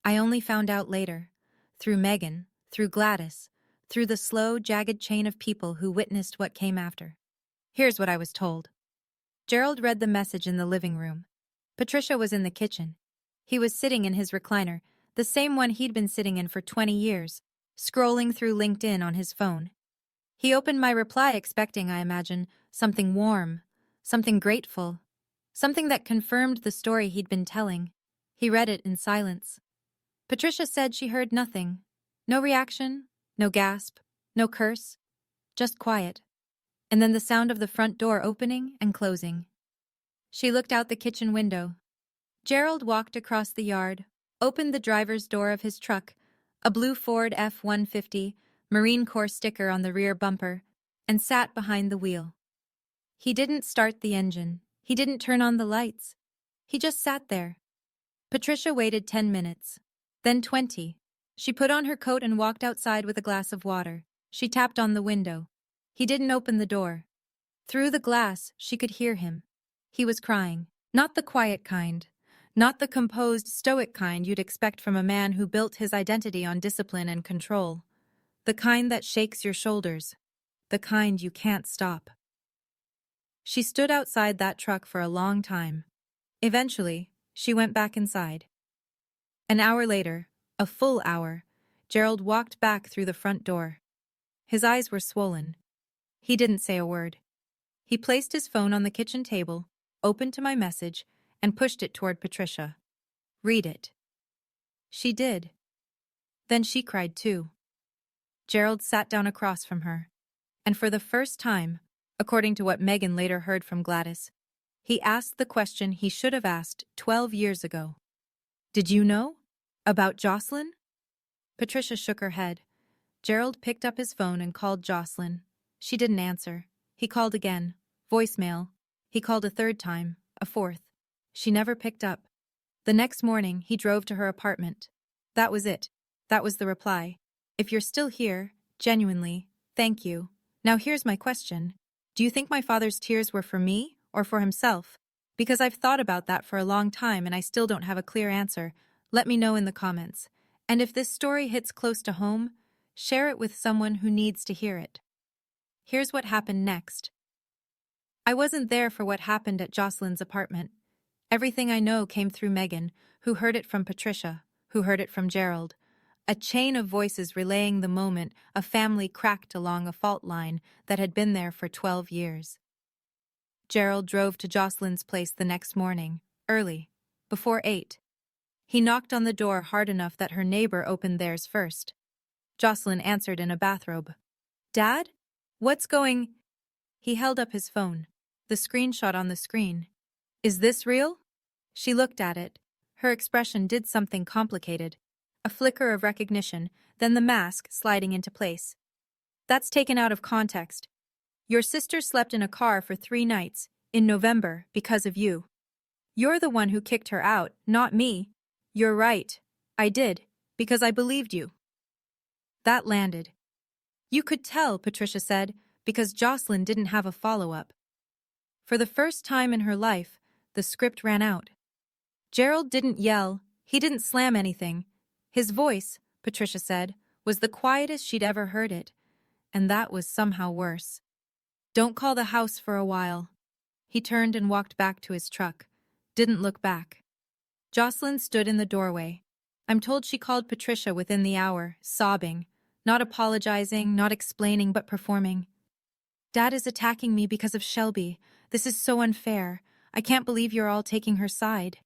I only found out later. Through Megan, through Gladys, through the slow, jagged chain of people who witnessed what came after. Here's what I was told. Gerald read the message in the living room. Patricia was in the kitchen. He was sitting in his recliner, the same one he'd been sitting in for 20 years, scrolling through LinkedIn on his phone. He opened my reply expecting, I imagine, something warm, something grateful, something that confirmed the story he'd been telling. He read it in silence. Patricia said she heard nothing. No reaction, no gasp, no curse, just quiet. And then the sound of the front door opening and closing. She looked out the kitchen window. Gerald walked across the yard, opened the driver's door of his truck, a blue Ford F-150, Marine Corps sticker on the rear bumper, and sat behind the wheel. He didn't start the engine. He didn't turn on the lights. He just sat there. Patricia waited 10 minutes. Then 20. She put on her coat and walked outside with a glass of water. She tapped on the window. He didn't open the door. Through the glass, she could hear him. He was crying. Not the quiet kind. Not the composed, stoic kind you'd expect from a man who built his identity on discipline and control. The kind that shakes your shoulders. The kind you can't stop. She stood outside that truck for a long time. Eventually, she went back inside. An hour later, a full hour, Gerald walked back through the front door. His eyes were swollen. He didn't say a word. He placed his phone on the kitchen table, opened to my message, and pushed it toward Patricia. Read it. She did. Then she cried too. Gerald sat down across from her. And for the first time, according to what Megan later heard from Gladys, he asked the question he should have asked 12 years ago. Did you know? About Jocelyn? Patricia shook her head. Gerald picked up his phone and called Jocelyn. She didn't answer. He called again. Voicemail. He called a third time, a fourth. She never picked up. The next morning, he drove to her apartment. That was it. That was the reply. If you're still here, genuinely, thank you. Now here's my question. Do you think my father's tears were for me or for himself? Because I've thought about that for a long time and I still don't have a clear answer. Let me know in the comments. And if this story hits close to home, share it with someone who needs to hear it. Here's what happened next. I wasn't there for what happened at Jocelyn's apartment. Everything I know came through Megan, who heard it from Patricia, who heard it from Gerald. A chain of voices relaying the moment a family cracked along a fault line that had been there for 12 years. Gerald drove to Jocelyn's place the next morning, early, before 8. He knocked on the door hard enough that her neighbor opened theirs first. Jocelyn answered in a bathrobe. Dad? What's going? He held up his phone, the screenshot on the screen. Is this real? She looked at it. Her expression did something complicated. A flicker of recognition, then the mask sliding into place. That's taken out of context. Your sister slept in a car for 3 nights, in November, because of you. You're the one who kicked her out, not me. You're right. I did, because I believed you. That landed. You could tell, Patricia said, because Jocelyn didn't have a follow-up. For the first time in her life, the script ran out. Gerald didn't yell, he didn't slam anything. His voice, Patricia said, was the quietest she'd ever heard it, and that was somehow worse. Don't call the house for a while. He turned and walked back to his truck. Didn't look back. Jocelyn stood in the doorway. I'm told she called Patricia within the hour, sobbing, not apologizing, not explaining, but performing. Dad is attacking me because of Shelby. This is so unfair. I can't believe you're all taking her side.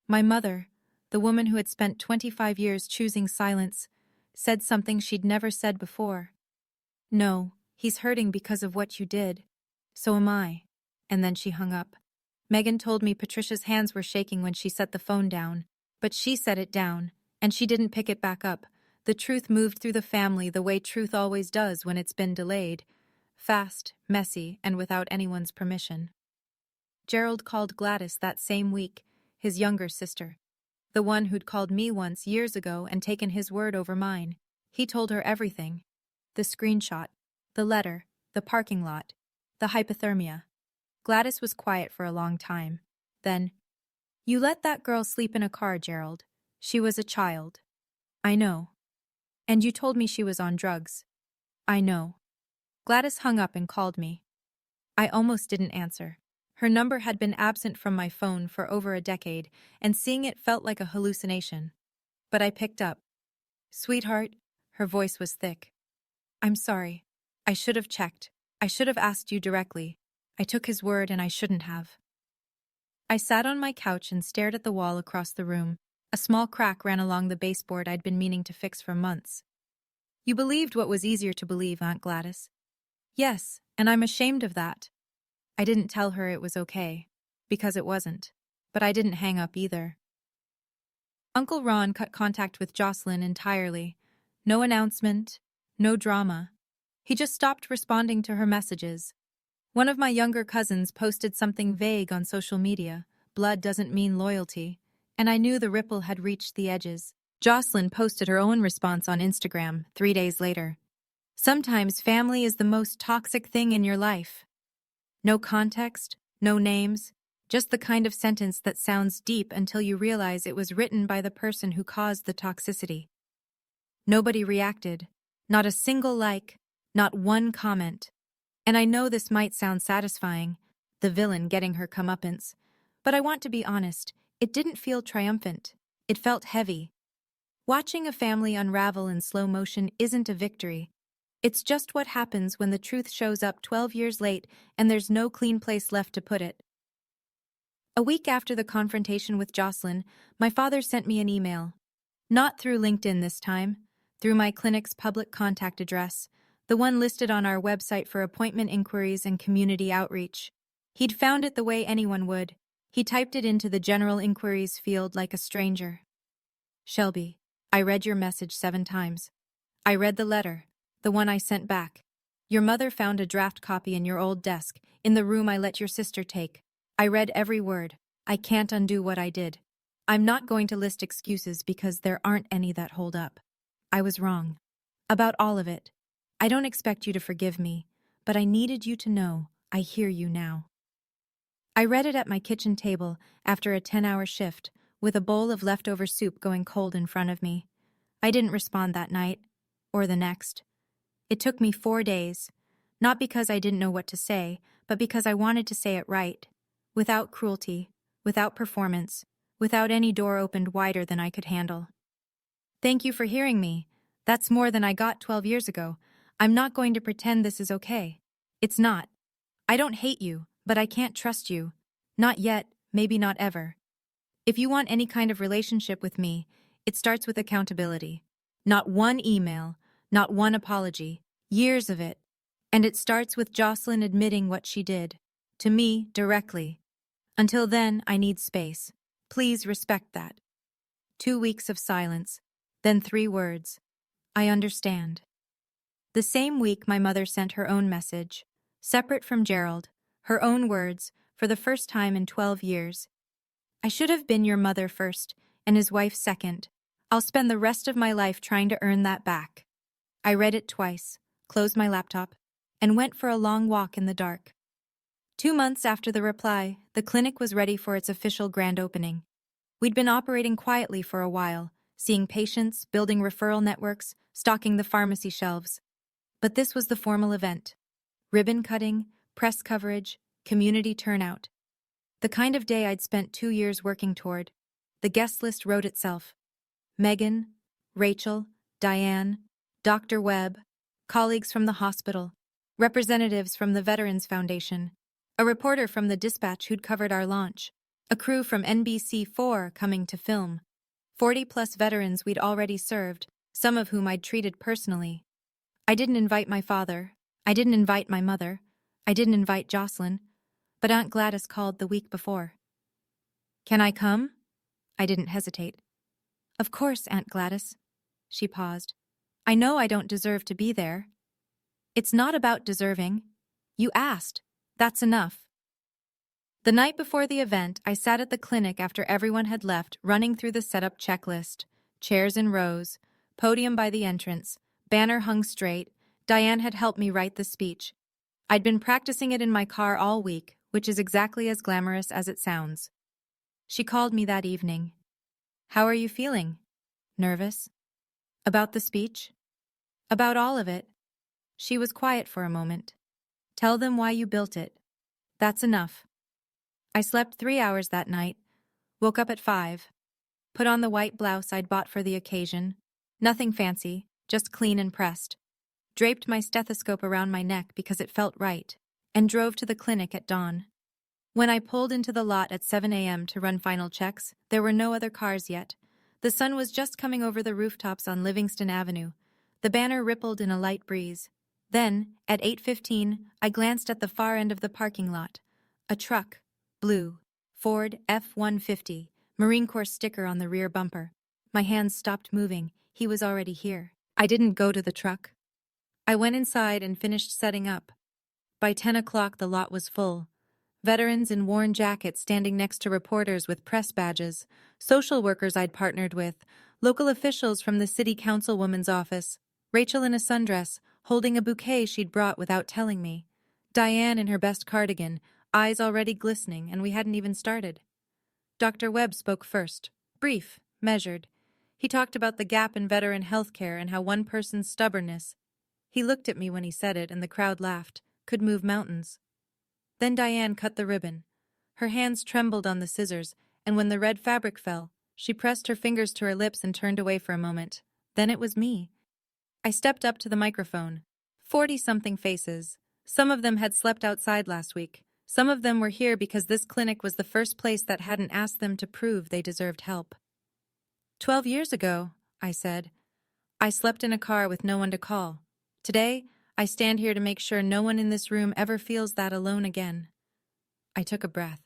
My mother, the woman who had spent 25 years choosing silence, said something she'd never said before. No, He's hurting because of what you did. So am I. And then she hung up. Megan told me Patricia's hands were shaking when she set the phone down. But she set it down, and she didn't pick it back up. The truth moved through the family the way truth always does when it's been delayed. Fast, messy, and without anyone's permission. Gerald called Gladys that same week, his younger sister. The one who'd called me once years ago and taken his word over mine. He told her everything. The screenshot, the letter, the parking lot, the hypothermia. Gladys was quiet for a long time. Then, "You let that girl sleep in a car, Gerald. She was a child." "I know." "And you told me she was on drugs." "I know." Gladys hung up and called me. I almost didn't answer. Her number had been absent from my phone for over a decade, and seeing it felt like a hallucination. But I picked up. "Sweetheart," her voice was thick. "I'm sorry. I should have checked. I should have asked you directly. I took his word and I shouldn't have." I sat on my couch and stared at the wall across the room. A small crack ran along the baseboard I'd been meaning to fix for months. "You believed what was easier to believe, Aunt Gladys." "Yes, and I'm ashamed of that." I didn't tell her it was okay, because it wasn't. But I didn't hang up either. Uncle Ron cut contact with Jocelyn entirely. No announcement, no drama. He just stopped responding to her messages. One of my younger cousins posted something vague on social media. Blood doesn't mean loyalty. And I knew the ripple had reached the edges. Jocelyn posted her own response on Instagram 3 days later. "Sometimes family is the most toxic thing in your life." No context, no names, just the kind of sentence that sounds deep until you realize it was written by the person who caused the toxicity. Nobody reacted. Not a single like, not one comment. And I know this might sound satisfying, the villain getting her comeuppance, but I want to be honest, it didn't feel triumphant. It felt heavy. Watching a family unravel in slow motion isn't a victory. It's just what happens when the truth shows up 12 years late and there's no clean place left to put it. A week after the confrontation with Jocelyn, my father sent me an email. Not through LinkedIn this time, through my clinic's public contact address, the one listed on our website for appointment inquiries and community outreach. He'd found it the way anyone would. He typed it into the general inquiries field like a stranger. "Shelby, I read your message 7 times. I read the letter. The one I sent back. Your mother found a draft copy in your old desk, in the room I let your sister take. I read every word. I can't undo what I did. I'm not going to list excuses because there aren't any that hold up. I was wrong. About all of it. I don't expect you to forgive me, but I needed you to know I hear you now." I read it at my kitchen table after a 10-hour shift, with a bowl of leftover soup going cold in front of me. I didn't respond that night, or the next. It took me 4 days, not because I didn't know what to say, but because I wanted to say it right, without cruelty, without performance, without any door opened wider than I could handle. "Thank you for hearing me. That's more than I got 12 years ago. I'm not going to pretend this is okay. It's not. I don't hate you, but I can't trust you. Not yet, maybe not ever. If you want any kind of relationship with me, it starts with accountability. Not one email, not one apology, years of it. And it starts with Jocelyn admitting what she did. To me, directly. Until then, I need space. Please respect that." 2 weeks of silence, then 3 words. "I understand." The same week, my mother sent her own message. Separate from Gerald, her own words, for the first time in 12 years. "I should have been your mother first, and his wife second. I'll spend the rest of my life trying to earn that back." I read it twice, closed my laptop, and went for a long walk in the dark. 2 months after the reply, the clinic was ready for its official grand opening. We'd been operating quietly for a while, seeing patients, building referral networks, stocking the pharmacy shelves. But this was the formal event. Ribbon cutting, press coverage, community turnout. The kind of day I'd spent 2 years working toward. The guest list wrote itself. Megan, Rachel, Diane, Dr. Webb, colleagues from the hospital, representatives from the Veterans Foundation, a reporter from the Dispatch who'd covered our launch, a crew from NBC4 coming to film, 40-plus veterans we'd already served, some of whom I'd treated personally. I didn't invite my father. I didn't invite my mother. I didn't invite Jocelyn. But Aunt Gladys called the week before. Can I come? I didn't hesitate. Of course, Aunt Gladys. She paused. I know I don't deserve to be there. It's not about deserving. You asked. That's enough. The night before the event, I sat at the clinic after everyone had left, running through the setup checklist. Chairs in rows, podium by the entrance, banner hung straight. Diane had helped me write the speech. I'd been practicing it in my car all week, which is exactly as glamorous as it sounds. She called me that evening. How are you feeling? Nervous? About the speech? About all of it. She was quiet for a moment. Tell them why you built it. That's enough. I slept 3 hours that night, woke up at 5, put on the white blouse I'd bought for the occasion, nothing fancy, just clean and pressed, draped my stethoscope around my neck because it felt right, and drove to the clinic at dawn. When I pulled into the lot at 7 a.m. to run final checks, there were no other cars yet. The sun was just coming over the rooftops on Livingston Avenue. The banner rippled in a light breeze. Then, at 8:15, I glanced at the far end of the parking lot. A truck, blue, Ford F-150, Marine Corps sticker on the rear bumper. My hands stopped moving. He was already here. I didn't go to the truck. I went inside and finished setting up. By 10 o'clock, the lot was full. Veterans in worn jackets standing next to reporters with press badges, social workers I'd partnered with, local officials from the city councilwoman's office, Rachel in a sundress, holding a bouquet she'd brought without telling me, Diane in her best cardigan, eyes already glistening, and we hadn't even started. Dr. Webb spoke first, brief, measured. He talked about the gap in veteran health care and how one person's stubbornness, he looked at me when he said it and the crowd laughed, could move mountains. Then Diane cut the ribbon. Her hands trembled on the scissors, and when the red fabric fell, she pressed her fingers to her lips and turned away for a moment. Then it was me. I stepped up to the microphone. 40-something faces. Some of them had slept outside last week. Some of them were here because this clinic was the first place that hadn't asked them to prove they deserved help. 12 years ago, I said, I slept in a car with no one to call. Today, I stand here to make sure no one in this room ever feels that alone again. I took a breath.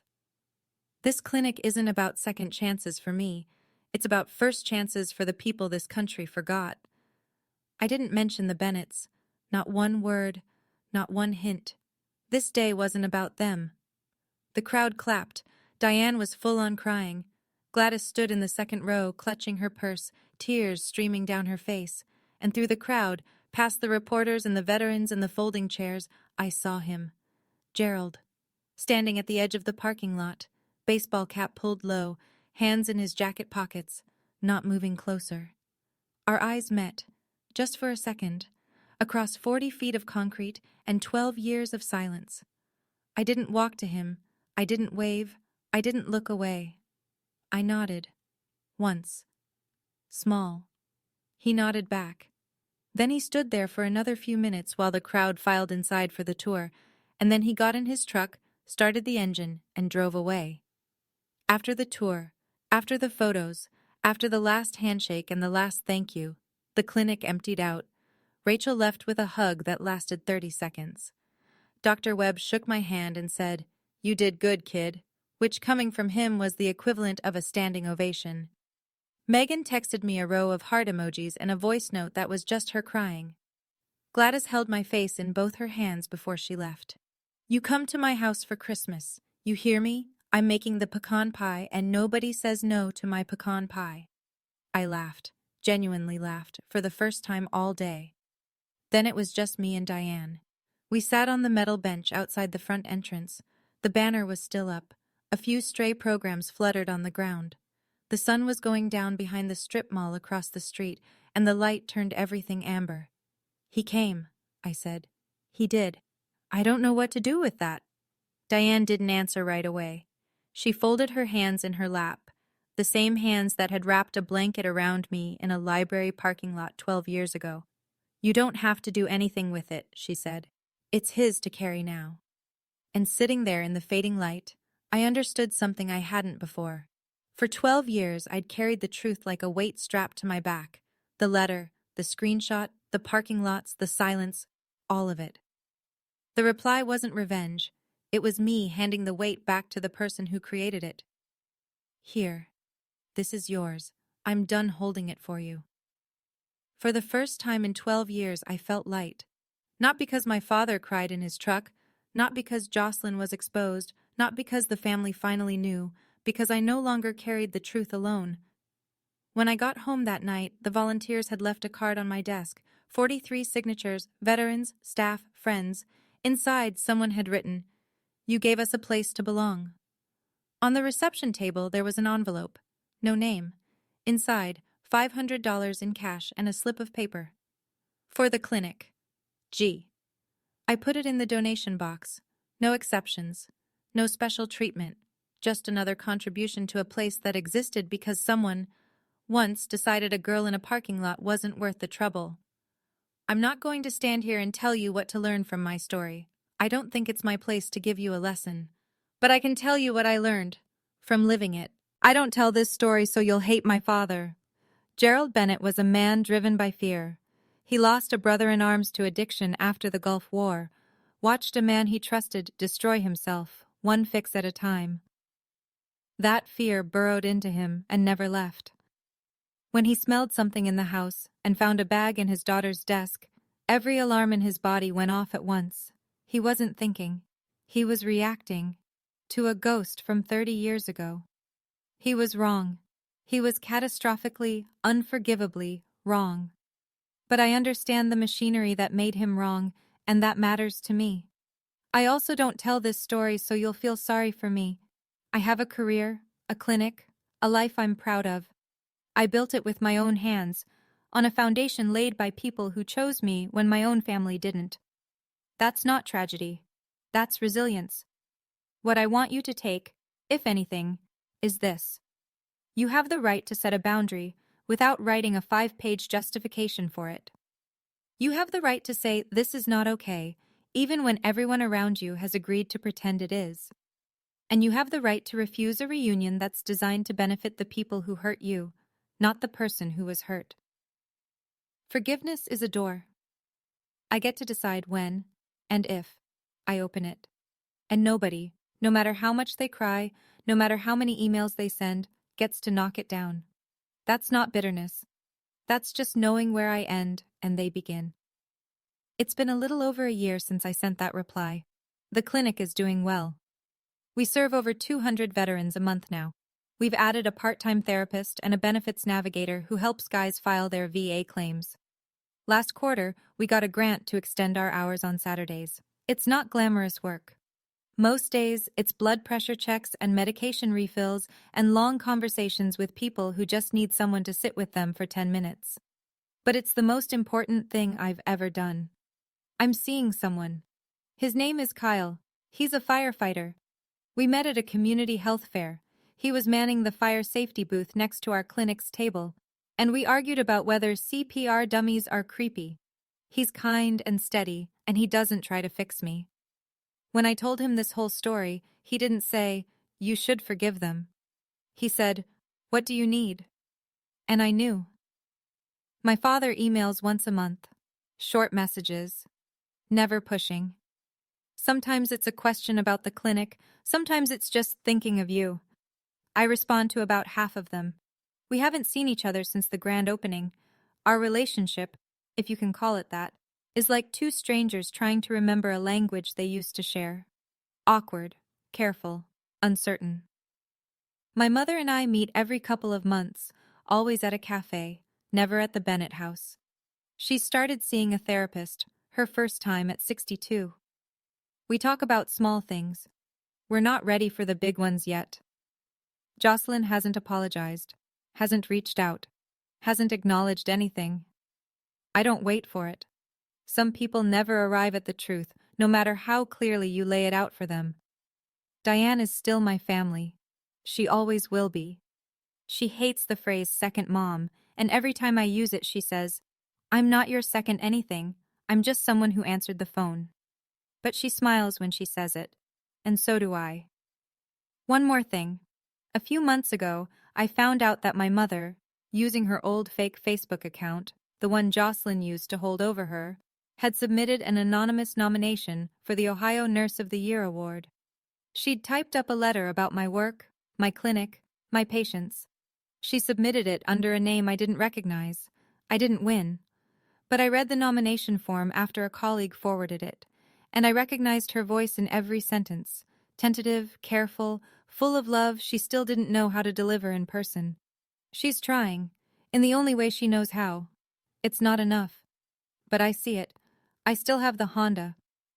This clinic isn't about second chances for me. It's about first chances for the people this country forgot. I didn't mention the Bennetts. Not one word, not one hint. This day wasn't about them. The crowd clapped. Diane was full on crying. Gladys stood in the second row, clutching her purse, tears streaming down her face. And through the crowd, past the reporters and the veterans and the folding chairs, I saw him. Gerald. Standing at the edge of the parking lot, baseball cap pulled low, hands in his jacket pockets, not moving closer. Our eyes met, just for a second, across 40 feet of concrete and 12 years of silence. I didn't walk to him. I didn't wave. I didn't look away. I nodded. Once. Small. He nodded back. Then he stood there for another few minutes while the crowd filed inside for the tour, and then he got in his truck, started the engine, and drove away. After the tour, after the photos, after the last handshake and the last thank you, the clinic emptied out. Rachel left with a hug that lasted 30 seconds. Dr. Webb shook my hand and said, "You did good, kid," which coming from him was the equivalent of a standing ovation. Megan texted me a row of heart emojis and a voice note that was just her crying. Gladys held my face in both her hands before she left. "You come to my house for Christmas. You hear me? I'm making the pecan pie and nobody says no to my pecan pie." I laughed, genuinely laughed, for the first time all day. Then it was just me and Diane. We sat on the metal bench outside the front entrance. The banner was still up. A few stray programs fluttered on the ground. The sun was going down behind the strip mall across the street, and the light turned everything amber. "He came," I said. "He did. I don't know what to do with that." Diane didn't answer right away. She folded her hands in her lap, the same hands that had wrapped a blanket around me in a library parking lot 12 years ago. "You don't have to do anything with it," she said. "It's his to carry now." And sitting there in the fading light, I understood something I hadn't before. For 12 years, I'd carried the truth like a weight strapped to my back. The letter, the screenshot, the parking lots, the silence, all of it. The reply wasn't revenge. It was me handing the weight back to the person who created it. Here. This is yours. I'm done holding it for you. For the first time in 12 years, I felt light. Not because my father cried in his truck, not because Jocelyn was exposed, not because the family finally knew, because I no longer carried the truth alone. When I got home that night, the volunteers had left a card on my desk. 43 signatures, veterans, staff, friends. Inside, someone had written, "You gave us a place to belong." On the reception table, there was an envelope. No name. Inside, $500 in cash and a slip of paper. For the clinic. G. I put it in the donation box. No exceptions. No special treatment. Just another contribution to a place that existed because someone, once, decided a girl in a parking lot wasn't worth the trouble. I'm not going to stand here and tell you what to learn from my story. I don't think it's my place to give you a lesson. But I can tell you what I learned from living it. I don't tell this story so you'll hate my father. Gerald Bennett was a man driven by fear. He lost a brother-in-arms to addiction after the Gulf War, watched a man he trusted destroy himself, one fix at a time. That fear burrowed into him and never left. When he smelled something in the house and found a bag in his daughter's desk, every alarm in his body went off at once. He wasn't thinking. He was reacting to a ghost from 30 years ago. He was wrong. He was catastrophically, unforgivably wrong. But I understand the machinery that made him wrong, and that matters to me. I also don't tell this story so you'll feel sorry for me. I have a career, a clinic, a life I'm proud of. I built it with my own hands, on a foundation laid by people who chose me when my own family didn't. That's not tragedy. That's resilience. What I want you to take, if anything, is this. You have the right to set a boundary without writing a 5-page justification for it. You have the right to say this is not okay, even when everyone around you has agreed to pretend it is. And you have the right to refuse a reunion that's designed to benefit the people who hurt you, not the person who was hurt. Forgiveness is a door. I get to decide when, and if, I open it. And nobody, no matter how much they cry, no matter how many emails they send, gets to knock it down. That's not bitterness. That's just knowing where I end and they begin. It's been a little over a year since I sent that reply. The clinic is doing well. We serve over 200 veterans a month now. We've added a part-time therapist and a benefits navigator who helps guys file their VA claims. Last quarter, we got a grant to extend our hours on Saturdays. It's not glamorous work. Most days, it's blood pressure checks and medication refills and long conversations with people who just need someone to sit with them for 10 minutes. But it's the most important thing I've ever done. I'm seeing someone. His name is Kyle. He's a firefighter. We met at a community health fair. He was manning the fire safety booth next to our clinic's table, and we argued about whether CPR dummies are creepy. He's kind and steady, and he doesn't try to fix me. When I told him this whole story, he didn't say, "You should forgive them." He said, "What do you need?" And I knew. My father emails once a month. Short messages. Never pushing. Sometimes it's a question about the clinic, sometimes it's just thinking of you. I respond to about half of them. We haven't seen each other since the grand opening. Our relationship, if you can call it that, is like two strangers trying to remember a language they used to share. Awkward, careful, uncertain. My mother and I meet every couple of months, always at a cafe, never at the Bennett house. She started seeing a therapist, her first time at 62. We talk about small things. We're not ready for the big ones yet. Jocelyn hasn't apologized, hasn't reached out, hasn't acknowledged anything. I don't wait for it. Some people never arrive at the truth, no matter how clearly you lay it out for them. Diane is still my family. She always will be. She hates the phrase second mom, and every time I use it she says, "I'm not your second anything, I'm just someone who answered the phone." But she smiles when she says it, and so do I. One more thing. A few months ago, I found out that my mother, using her old fake Facebook account, the one Jocelyn used to hold over her, had submitted an anonymous nomination for the Ohio Nurse of the Year award. She'd typed up a letter about my work, my clinic, my patients. She submitted it under a name I didn't recognize. I didn't win. But I read the nomination form after a colleague forwarded it, and I recognized her voice in every sentence. Tentative, careful, full of love she still didn't know how to deliver in person. She's trying, in the only way she knows how. It's not enough. But I see it. I still have the Honda,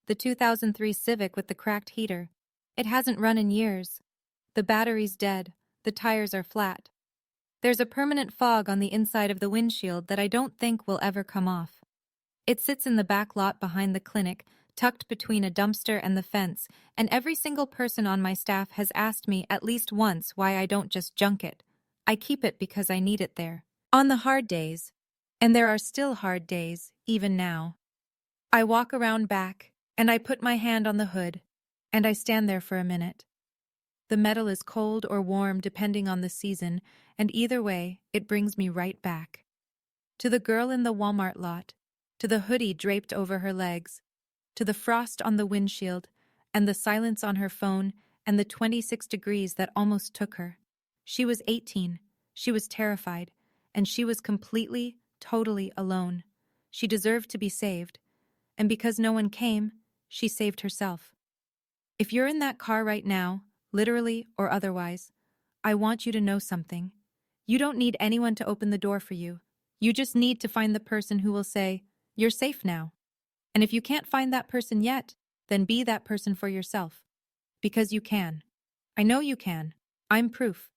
the 2003 Civic with the cracked heater. It hasn't run in years. The battery's dead. The tires are flat. There's a permanent fog on the inside of the windshield that I don't think will ever come off. It sits in the back lot behind the clinic, tucked between a dumpster and the fence, and every single person on my staff has asked me at least once why I don't just junk it. I keep it because I need it there. On the hard days, and there are still hard days, even now, I walk around back, and I put my hand on the hood, and I stand there for a minute. The metal is cold or warm depending on the season, and either way, it brings me right back. To the girl in the Walmart lot, to the hoodie draped over her legs, to the frost on the windshield, and the silence on her phone, and the 26 degrees that almost took her. She was 18, she was terrified, and she was completely, totally alone. She deserved to be saved, and because no one came, she saved herself. If you're in that car right now, literally or otherwise, I want you to know something. You don't need anyone to open the door for you. You just need to find the person who will say, "You're safe now." And if you can't find that person yet, then be that person for yourself. Because you can. I know you can. I'm proof.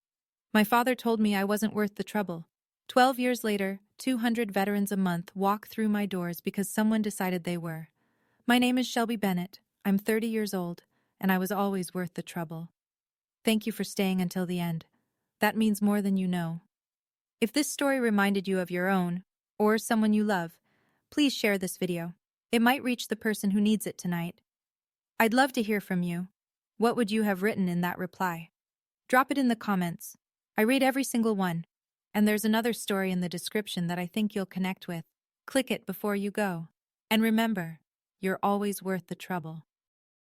My father told me I wasn't worth the trouble. 12 years later, 200 veterans a month walk through my doors because someone decided they were. My name is Shelby Bennett. I'm 30 years old, and I was always worth the trouble. Thank you for staying until the end. That means more than you know. If this story reminded you of your own, or someone you love, please share this video. It might reach the person who needs it tonight. I'd love to hear from you. What would you have written in that reply? Drop it in the comments. I read every single one. And there's another story in the description that I think you'll connect with. Click it before you go. And remember, you're always worth the trouble.